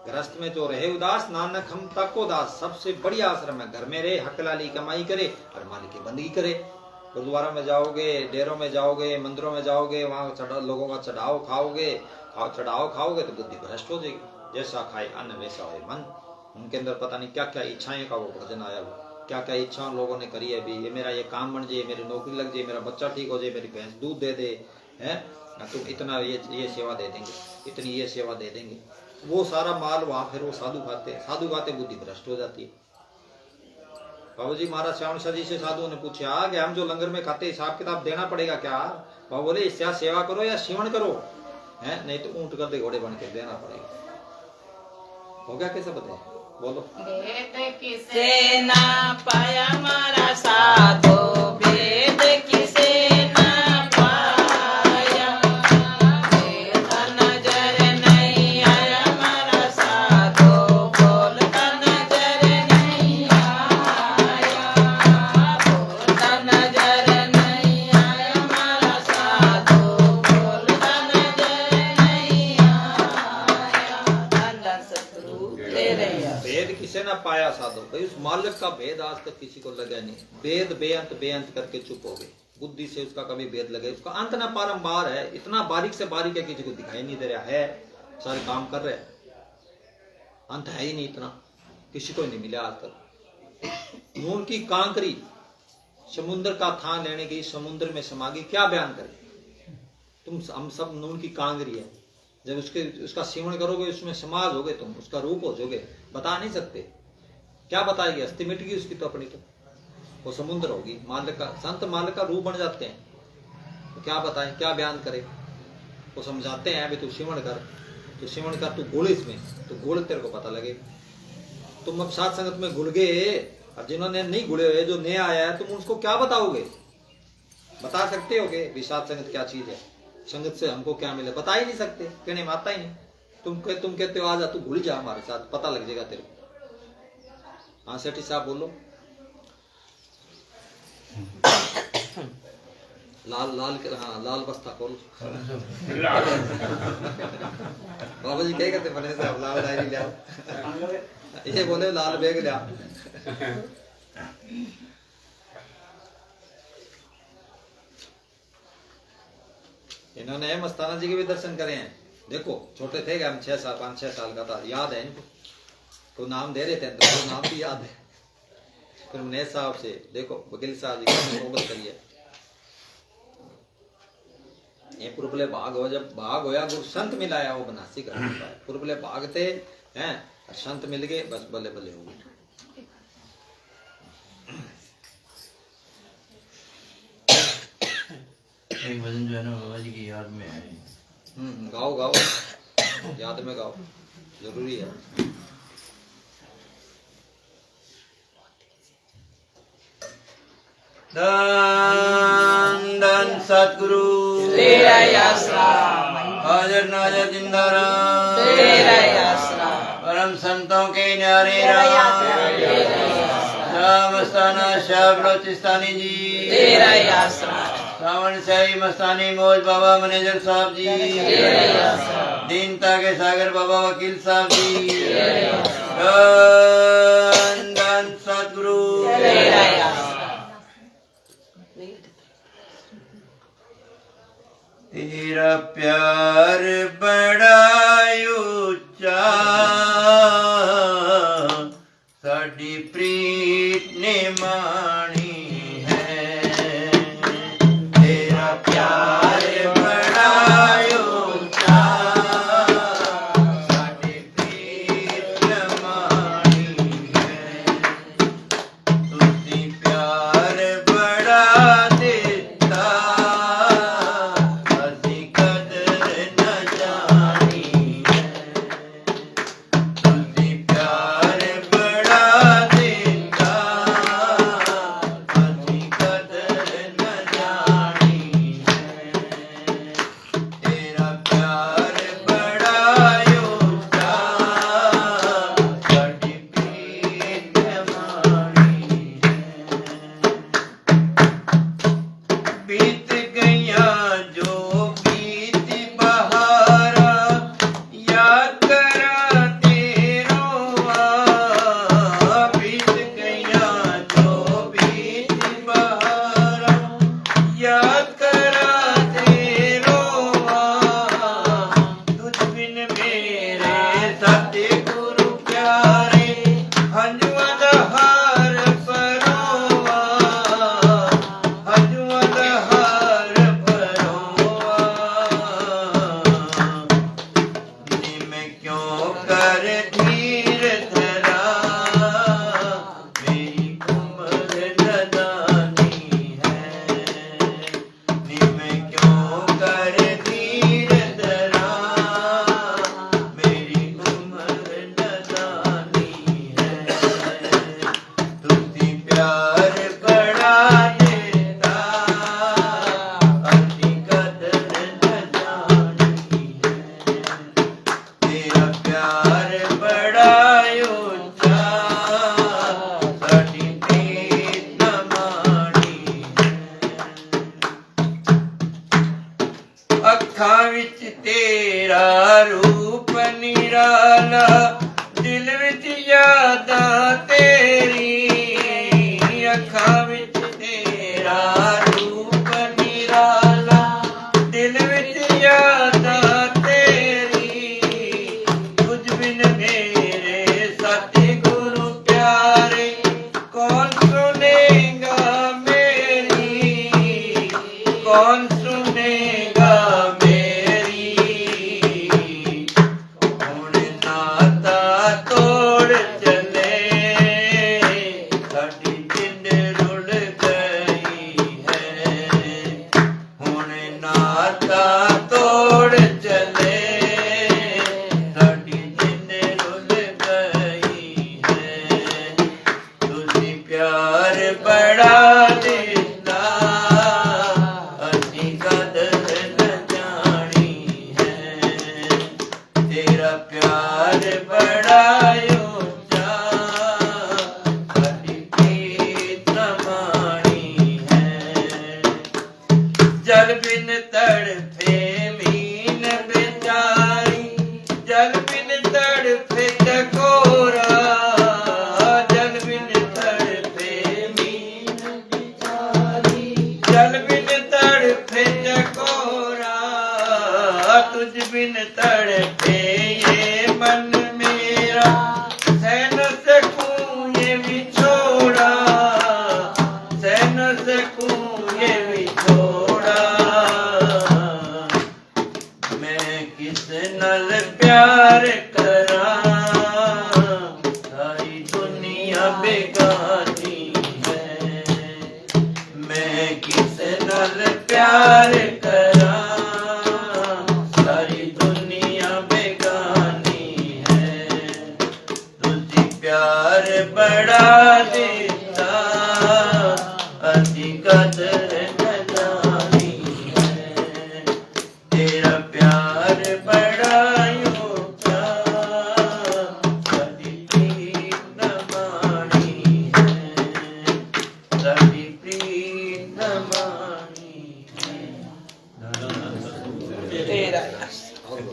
A: गृहस्थ में जो रहे उदास, नानक हम ताको दास। सबसे बढ़िया आश्रम है, घर में रहे, हकलाली कमाई करे और मालिक की बंदगी करे। गुरुद्वारा में जाओगे, डेरों में जाओगे, मंदिरों में जाओगे, वहां लोगों का चढ़ाओ खाओगे, चढ़ाओ खाओगे तो बुद्धि भ्रष्ट हो जाएगी। जैसा खाए अन्न वैसा हो मन। उनके अंदर पता नहीं क्या क्या इच्छाएं का वो भजन आया हुआ, क्या क्या इच्छा लोगों ने करी है। भी ये मेरा ये काम बन जाए, मेरी नौकरी लग जाए, मेरा बच्चा ठीक हो जाए, मेरी भैंस दूध दे दे, है तुम इतना ये सेवा दे देंगे, इतनी ये सेवा दे देंगे। वो सारा माल वहां फिर वो साधु खाते हैं, साधु खाते बुद्धि भ्रष्ट हो जाती है। बाबू जी महाराज श्याम शाह जी से साधुओं ने पूछा कि हम जो लंगर में खाते हिसाब किताब देना पड़ेगा क्या। बाबू बोले इससे सेवा करो या सेवन करो, है नहीं तो ऊंट गधे घोड़े बन के देना पड़ेगा। हो गया कैसे बताए, बोलो।
B: वेद किसे ना पाया मारा साधो, वेद किसे ना पाया, वेद नजर नहीं आया मारा साधो, बोलता नजर नहीं आया, बोलता नजर नहीं आया मारा साधो, बोलता नजर नहीं आया। धन सतगुरु तेरे
A: भेद किसे ना पाया साधो, भाई उस मालिक का भेद आज तक किसी को लगा नहीं। भेद बेअंत करके चुप हो गए, बुद्धि से उसका कभी भेद लगे, उसका अंत ना पारंबार है, इतना बारीक से बारीक है किसी को दिखाई नहीं दे रहा है, सारे काम कर रहे हैं, अंत है ही नहीं, इतना किसी को नहीं मिला आज तक। नून की कांकरी समुद्र का थान लेने की, समुद्र में समा गई, क्या बयान करें? हम सब नून की कांगरी है, जब उसका सेवन करोगे उसमें समाज होगे, तुम उसका रूप हो जाओगे, बता नहीं सकते। क्या बताएगी? अस्थि मिट गई उसकी तो अपनी, तो वो समुद्र होगी। मालिक का, संत मालिक का रूप बन जाते हैं, तो क्या बताएं, क्या बयान करें? वो समझाते हैं, अभी तू सेवन कर, तू सेवन कर, तू घुल इसमें, तो घुल, तेरे को पता लगेगा। तुम अब साथ संगत में घुल गए, और जिन्होंने नहीं घुले हुए, जो नया आया है, तुम उसको क्या बताओगे? बता सकते हो कि साथ संगत क्या चीज है, संगत से हमको क्या मिले? बता ही नहीं सकते, कहने में आता ही नहीं। तुम कहते हो आ जा, तू घुल जा हमारे साथ, पता लग जाएगा तेरे को। हाँ सेठी साहब बोलो। लाल बस्ता खोल। बाबा जी क्या कहते बने साहब, लाल डायरी लिया, ये बोले लाल बैग लिया। इन्होंने मस्ताना जी के भी दर्शन करे हैं। देखो छोटे थे, हम 5-6 साल का था, याद है इनको, तो नाम दे रहे थे, तो नाम भी याद है। फिर मनेश साहब से देखो, वकील साहब जी की मोहब्बत करी है। ये पुरबले भाग हो, जब भाग होया, गुरु संत मिलाया, वो बनासी कर पाए। पुरबले भागते हैं, संत मिल गए, बस बल्ले बल्ले हो गए।
C: एक भजन जो है ना बाबा जी की याद में है।
A: गाओ गाओ, याद में गाओ, जरूरी है।
C: धन धन सतगुरु
B: तेरा ही आसरा,
C: हाजर नाजर जिंदा राम,
B: तेरा ही आसरा,
C: परम संतों के न्यारे राम, शाह मस्ताना शाह बलोचिस्तानी जी,
B: तेरा ही आसरा,
C: सावन शाही मस्तानी मौज बाबा मैनेजर साहब जी, दीनता के सागर बाबा वकील साहब जी, धन धन सतगुरु
B: तेरा ही आसरा।
C: तेरा प्यार बड़ा ऊंचा, साडी प्रीत ने मानी है। तेरा प्यार बड़ा ऊंचा, साडी प्रीत ने मानी है। तुसी प्यार बड़ा देता, असी कदर न जानी है। तुसी प्यार बड़ा देता, असी कदर न जानी है। तेरा प्यार बड़ा ऊंचा, साडी प्रीत मानी है। बीत गया जो बीत बहारा, याद करा तेरों आ। बीत गया जो बीत बहारा, याद करा तेरों आ। तुझ बिन मेरे सतगुरु प्यारे, हंजुआ दा हार परोआ, हंजुआ दा हार परोआ। निम क्यों कर धीर धरा, मेरी उम्र नदानी है। निम क्यों कर धीर धरा, मेरी उम्र नदानी है। तुसी प्यार बड़ा देता, असी कदर न जानी है। तेरा प्यार बड़ा ऊंचा, साडी प्रीत न मानी है। अखां विच तेरा रूप निराला, दिल विच यादां तेरी। अखां विच तेरा रूप निराला, दिल विच यादां तेरी। तुझ बिन मेरे सतगुरु प्यारे, कौन सुनेगा मेरी कौन सुनेगा मेरी हुण नाता तोड़ चले साडी जिंद रुल गई है हुण नाता तोड़ चले साडी जिंद रुल गई है तुसी प्यार बड़ा देता असी कदर न जानी है तेरा प्यार बड़ा ऊंचा साडी प्रीत न मानी है जल बिन तड़फे मीन बेचारी जल बिन तड़फे चकोरा जल बिन तड़फे मीन बेचारी जल बिन तड़फे चकोरा तुझ बिन तड़फे ये मन मेरा सह न सकूं ये विछोड़ा सह न सकूं ये विछोड़ा मैं किस नल प्यार करा सारी दुनिया बेगानी है मैं किस नल प्यार करा सारी दुनिया बेगानी है तुझी प्यार बड़ा देता अति कदर न जानी है तेरा प्यार बड़ा ऊंचा साडी प्रीत न मानी है साडी प्रीत न मानी है
B: तेरा आश्रम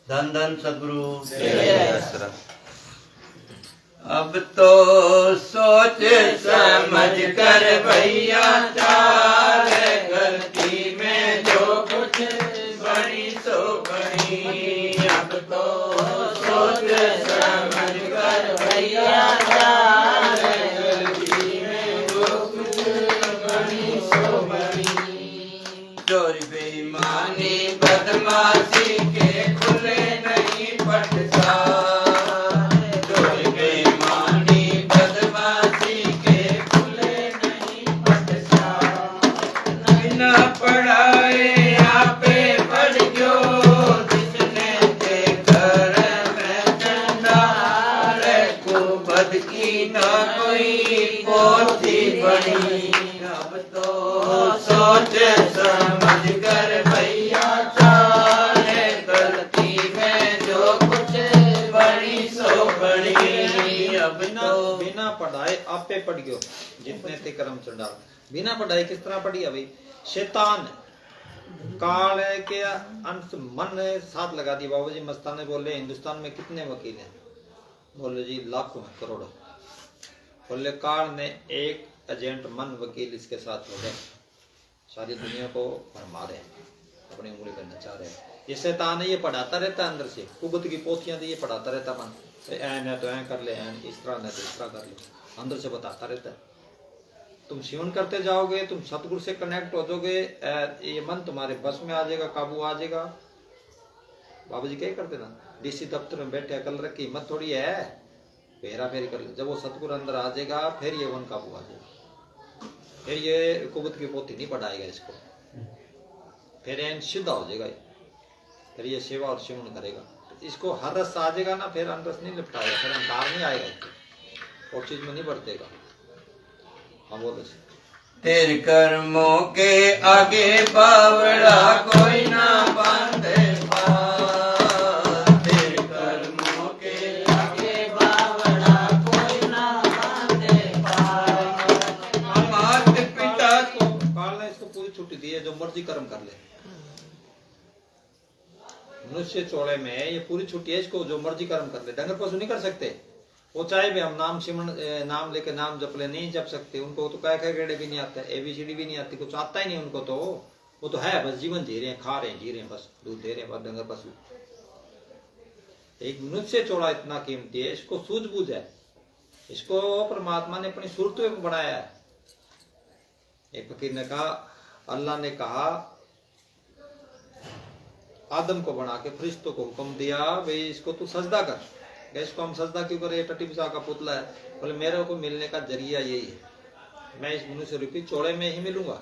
C: धन धन सदगुरु
B: तेरा
C: अब तो सोच समझ कर भैया चाल गलती में जो कुछ बड़ी सो बड़ी अब तो सोच समझ कर भैया चाल गलती में जो कुछ बड़ी सो बड़ी चोरी बेईमानी बदमाशी के खुले नहीं पटता अब तो सोच समझ कर भैया चाले गलती में जो कुछ बड़ी सो बड़ी अब
A: बिना
C: तो
A: बिना पढ़ाए आपे पढ़ गयो जितने ते कर्म चंडाल बिना पढ़ाई किस तरह पढ़ी है भाई शैतान काल के अंश मन साथ लगा दी बाबू जी मस्ताने बोले हिंदुस्तान में कितने वकील हैं बोले जी लाखों में करोड़ों बोले काल ने एक एजेंट मन वकील इसके साथ हो गए सारी दुनिया को भरमा रहे हैं अपनी उंगली पर नचा रहे हैं ये शैतान है ये पढ़ाता रहता है अंदर से कुबत की पोथियां दी ये पढ़ाता रहता मन ऐन है तो ऐ कर ले ऐन इस तरह न तो इस तरह कर ले अंदर से बताता रहता है तुम सेवन करते जाओगे तुम सतगुरु से कनेक्ट हो जाओगे ये मन तुम्हारे बस में आ जाएगा काबू आ जाएगा बाबा जी क्या करते ना डीसी दफ्तर में बैठे अकल रखी हिम्मत थोड़ी है फेरा फेरी कर ले जब वो सतगुरु अंदर आ जाएगा फिर ये वन काबू आ जाएगा फिर ये कुबत की पोथी नहीं पढ़ाएगा इसको फिर एन सीधा हो जाएगा फिर ये सेवा और सेवन करेगा इसको हर रस आ जाएगा ना फिर अनरस नहीं निपटाएगा फिर अहंकार नहीं आएगा इसको और चीज में नहीं बढ़तेगा हाँ बोलो
C: तेरे कर्मों के आगे बावड़ा कोई ना बांधे तेरे कर्मों के आगे बावड़ा
A: मर्जी कर्म कर ले। मनुष्य चोड़े में ये पूरी छुट्टी है, इसको जो मर्जी कर्म कर ले। डंगर पशु नहीं कर सकते, वो चाहे भी हम नाम सिमरण नाम लेके नाम जप ले, नहीं जप सकते। उनको तो कह गेड़े भी नहीं आता, ABCD भी नहीं आती, कुछ आता ही नहीं उनको। तो वो तो है बस जीवन जी रहे हैं, खा रहे हैं, जी रहे हैं, बस दूध दे रहे हैं, बस डंगर पशु। एक मनुष्य चोड़ा इतना कीमती है, इसको सूझबूझ है, इसको परमात्मा ने अपनी सूरत में बनाया है। एक फकीर ने कहा, अल्लाह ने कहा आदम को बना के फरिश्तों को हुक्म दिया, भाई इसको तू सजदा कर। इसको हम सजदा क्यों करें, टट्टी पिसा का पुतला है। बोले मेरे को मिलने का जरिया यही है, मैं इस मनुष्य रूपी चोड़े में ही मिलूंगा।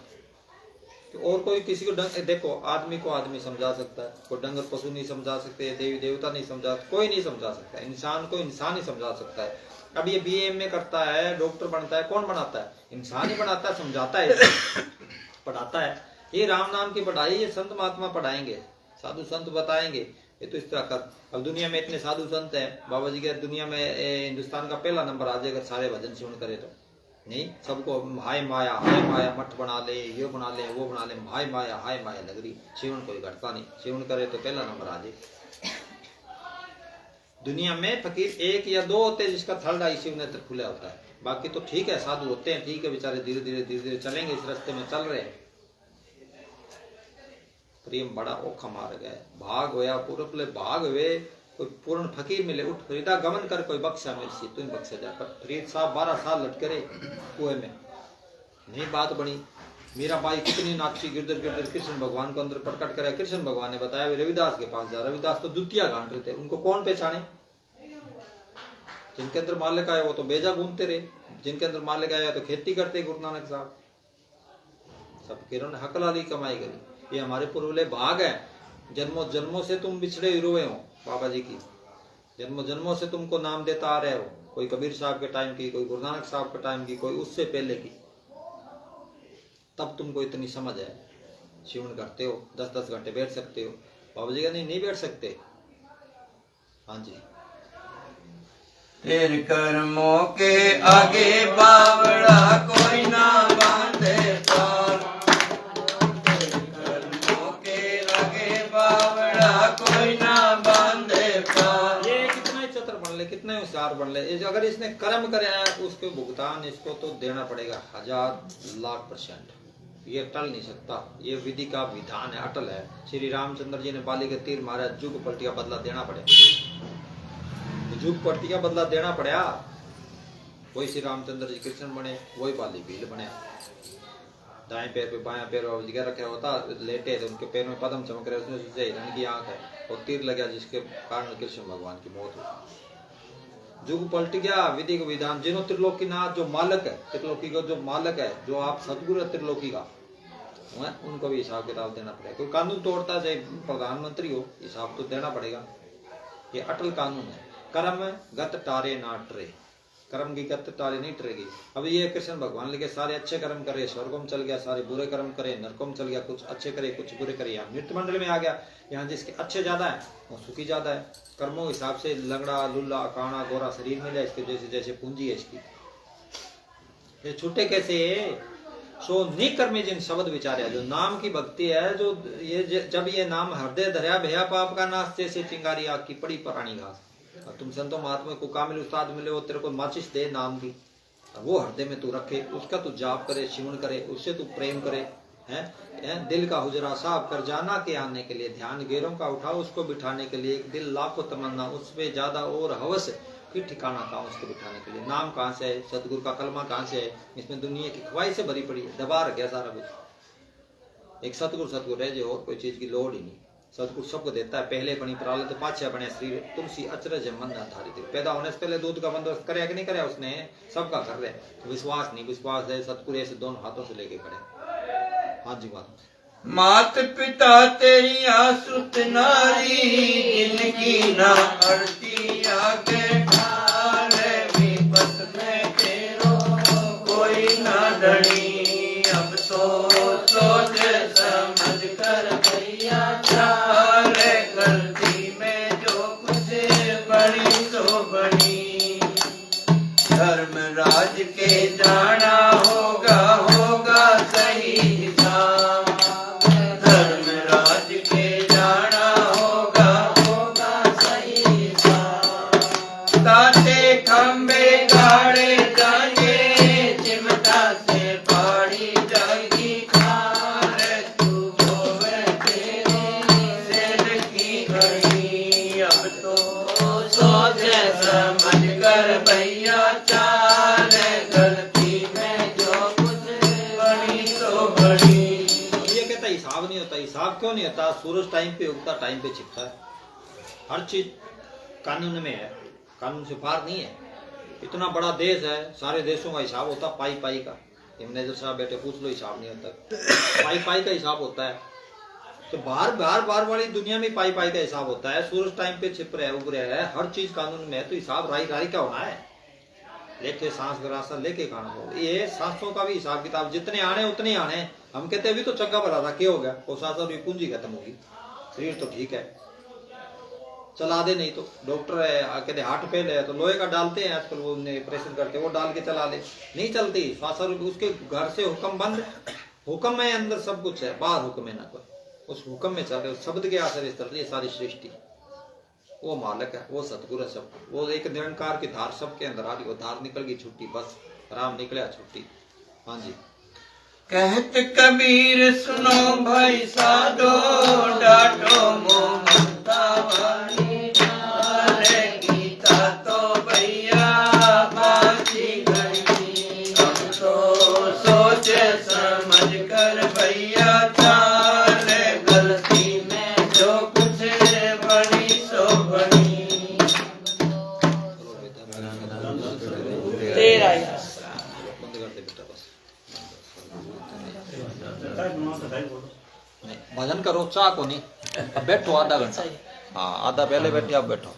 A: तो और कोई किसी को देखो, आदमी को आदमी समझा सकता है, कोई डंगर पशु नहीं समझा सकते, देवी देवता नहीं समझा, कोई नहीं समझा सकता। इंसान को इंसान ही समझा सकता है। अब ये BA करता है, डॉक्टर बनता है, कौन बनाता है? इंसान ही बनाता है, समझाता है, पढ़ाता है। ये राम नाम की पढ़ाई ये संत महात्मा पढ़ाएंगे, साधु संत बताएंगे, ये तो इस तरह कर। अब दुनिया में इतने साधु संत हैं, बाबा जी के दुनिया में हिंदुस्तान का पहला नंबर आ जाएगा सारे भजन सेवन करे तो। नहीं, सबको हाय माया मठ बना ले, ये बना ले, वो बना ले, हाय माया नगरी। सेवन कोई घटता नहीं, सेवन करे तो पहला नंबर आ जाए। दुनिया में फकीर एक या दो होते जिसका थर्ड आई शिव नेत्र खुला होता है, बाकी तो ठीक है, साधु होते हैं, ठीक है, बेचारे धीरे धीरे चलेंगे, इस रास्ते में चल रहे हैं। प्रेम बड़ा औखा मार गया, भाग होया पूरे भाग हुए, कोई पूर्ण फकीर मिले, उठ फरीदा गमन कर, कोई बख्शा मिल सी, तुम बख्शा जा। पर फरीद साहब 12 साल लटके रहे कुएं में, नहीं बात बनी। मीरा बाई कितनी नाची, गिरधर कृष्ण भगवान को अंदर प्रकट कराया। कृष्ण भगवान ने बताया रविदास के पास जा। रविदास तो द्वितीय गांठ रहे थे, उनको कौन पहचाने? जिनके अंदर मालिक आया वो तो बेजा घूमते रहे, जिनके अंदर मालिक आया तो खेती करते गुरु नानक साहब। सब किरण हकलाली कमाई करी। ये हमारे पूर्वले भाग है, जन्मों जन्मों से तुम बिछड़े हुए हो बाबा जी की, जन्मों जन्मों से तुमको नाम देता आ रहे हो। कोई कबीर साहब के टाइम की, कोई गुरु नानक साहब के टाइम की, कोई उससे पहले की, तब तुमको इतनी समझ है। शिवन करते हो, 10-10 घंटे बैठ सकते हो। बाबा जी का नहीं बैठ सकते। हाँ जी,
C: तेरे कर्मों के आगे बावड़ा कोई ना बांधे पार, तेरे कर्मों के आगे बावड़ा कोई ना बांधे पार।
A: ये कितना ही चतुर बन ले, कितना ही होशियार बन ले, अगर इसने कर्म करे उसके भुगतान इसको तो देना पड़ेगा 1000,00,000%। ये टल नहीं सकता, ये विधि का विधान है, अटल है। श्री रामचंद्र जी ने बाली के तीर मारा, जुग पलटी का बदला देना पड़े, जुग पलटी का बदला देना पड़ा। वही श्री रामचंद्र जी कृष्ण बने, वही बाली भील बने। दाएं पैर पे बायां पैर जगह रखा होता, लेटे थे, उनके पैर में पद्म चमक रहे, उसमें सोचा हिरण की आंख है और तीर लगा, जिसके कारण कृष्ण भगवान की मौत हुई। जुग पलट गया, विधि का विधान। जिन्हों त्रिलोकीनाथ जो मालक है, त्रिलोकी का जो मालक है, जो आप सदगुरु है त्रिलोकी का, उनको भी हिसाब किताब देना पड़ेगा। कोई कानून तोड़ता, चाहे प्रधानमंत्री हो, हिसाब तो देना पड़ेगा। ये अटल कानून है। कर्म गत टारे ना टरे, कर्म की गत टारे नहीं टरेगी। अब ये कृष्ण भगवान लेके सारे अच्छे कर्म करे, स्वर्गों में चल गया, सारे बुरे कर्म करे नरकों में चल गया, कुछ अच्छे करे कुछ बुरे करे, यहाँ मृत्यु मंडल में आ गया। यहाँ जिसके अच्छे ज्यादा है वो सुखी ज्यादा है। कर्मों के हिसाब से लंगड़ा लुल्ला काना गोरा शरीर मिला, इसके जैसे जैसे पूंजी है इसकी। ये छूटे कैसे? सो निकर्मी जिन शब्द विचार्या, जो नाम की भक्ति है, जो ये जब ये नाम हृदय धर्या भया पाप का नाश, जैसे चिंगारी आग की पड़ी पुरानी घास। और तुम संतों महात्मा को कामिल उस्ताद मिले, वो तेरे को माचिस दे नाम की, वो हृदय में तू रखे, उसका तू जाप करे, शिवन करे, उससे तू प्रेम करे, हैं? दिल का हुजरा साफ कर जाना के आने के लिए, ध्यान गैरों का उठाओ उसको बिठाने के लिए, एक दिल लाखों तमन्ना उसपे ज्यादा और हवस, फिर ठिकाना कहाँ उसको बिठाने के लिए। नाम कहाँ से है? सतगुरु का कलमा कहाँ से है? इसमें दुनिया की ख्वाहिश से भरी पड़ी है, दबा रख गया सारा कुछ। एक सतगुरु है जो, और कोई चीज की लोड़ ही नहीं। सतगुरु सबको देता है, पहले बनी प्रालत पाछे बने शरीर, तुलसी अचरज मन आधारित। पैदा होने से पहले दूध का बंदोबस्त करे कि नहीं करे उसने? सबका कर रहे। तो विश्वास नहीं, विश्वास है सतगुरु ऐसे दोनों हाथों से लेके खड़े। हाँ जी बात।
C: मात पिता तेरी आसुत नारी, जिनकी ना अड़ती आगे ठाले, विपत में तेरो कोई ना डरी। अब तो सोच समझ कर भैया चाले, गलती में जो कुछ बड़ी तो बड़ी। धर्मराज के जाना होगा, होगा सही हिसाब।
D: खंबे गाड़े जाएंगे चिमटा से पड़ी जाएगी खार तू होवे तेरी सेल की घड़ी अब तो सोच समझ कर भैया चाल गलती में जो कुछ बड़ी तो बड़ी।
A: ये कहता हिसाब नहीं होता। हिसाब क्यों नहीं होता? सूरज टाइम पे उगता, टाइम पे छिपता है। हर चीज कानून में है, कानून से पार नहीं है। इतना बड़ा देश है, सारे देशों का हिसाब होता पाई पाई का। मैनेजर साहब बैठे पूछ लो, हिसाब नहीं होता। पाई पाई का हिसाब होता है। तो बाहर वाली दुनिया में पाई पाई का हिसाब होता है। सूरज टाइम पे छिप रहा है, उग रहा है, हर चीज कानून में है। तो हिसाब राई राई का होना है। लेके सांस ग्रासा लेके खाना हो, ये सांसों का भी हिसाब किताब जितने आने उतने आने। हम कहते अभी तो चक्का भरा था, क्या हो गया? वो सांस अभी पूंजी खत्म होगी, शरीर तो ठीक है, चला दे। नहीं तो डॉक्टर है कहते हार्ट फेल है तो लोहे का डालते हैं आजकल, वो ऑपरेशन करके वो डाल के चला ले, नहीं चलती श्वास। उसके घर से हुक्म बंद, हुक्म में अंदर सब कुछ है, बाहर हुक्म है ना कोई। उस हुक्म में चल रहे, शब्द के आसर इस तरह सारी सृष्टि। वो मालक है, वो सतगुरु है सब। वो एक निरंकार की धार सबके अंदर आ रही, वो धार निकल गई छुट्टी, बस राम निकला छुट्टी। हाँ जी।
D: कहत कबीर सुनो भाई साधो डाटो मोहम्मदा वाली अरे गीता तो भैया बाची गई। अब तो सोच समझ कर भैया चाल गलती में जो कुछ बड़ी सो बड़ी। तेरा
A: बंद कर दे बेटा बस। भजन करो, चाह को नहीं। अब बैठो आधा घंटा। हाँ आधा पहले बैठे, अब बैठो।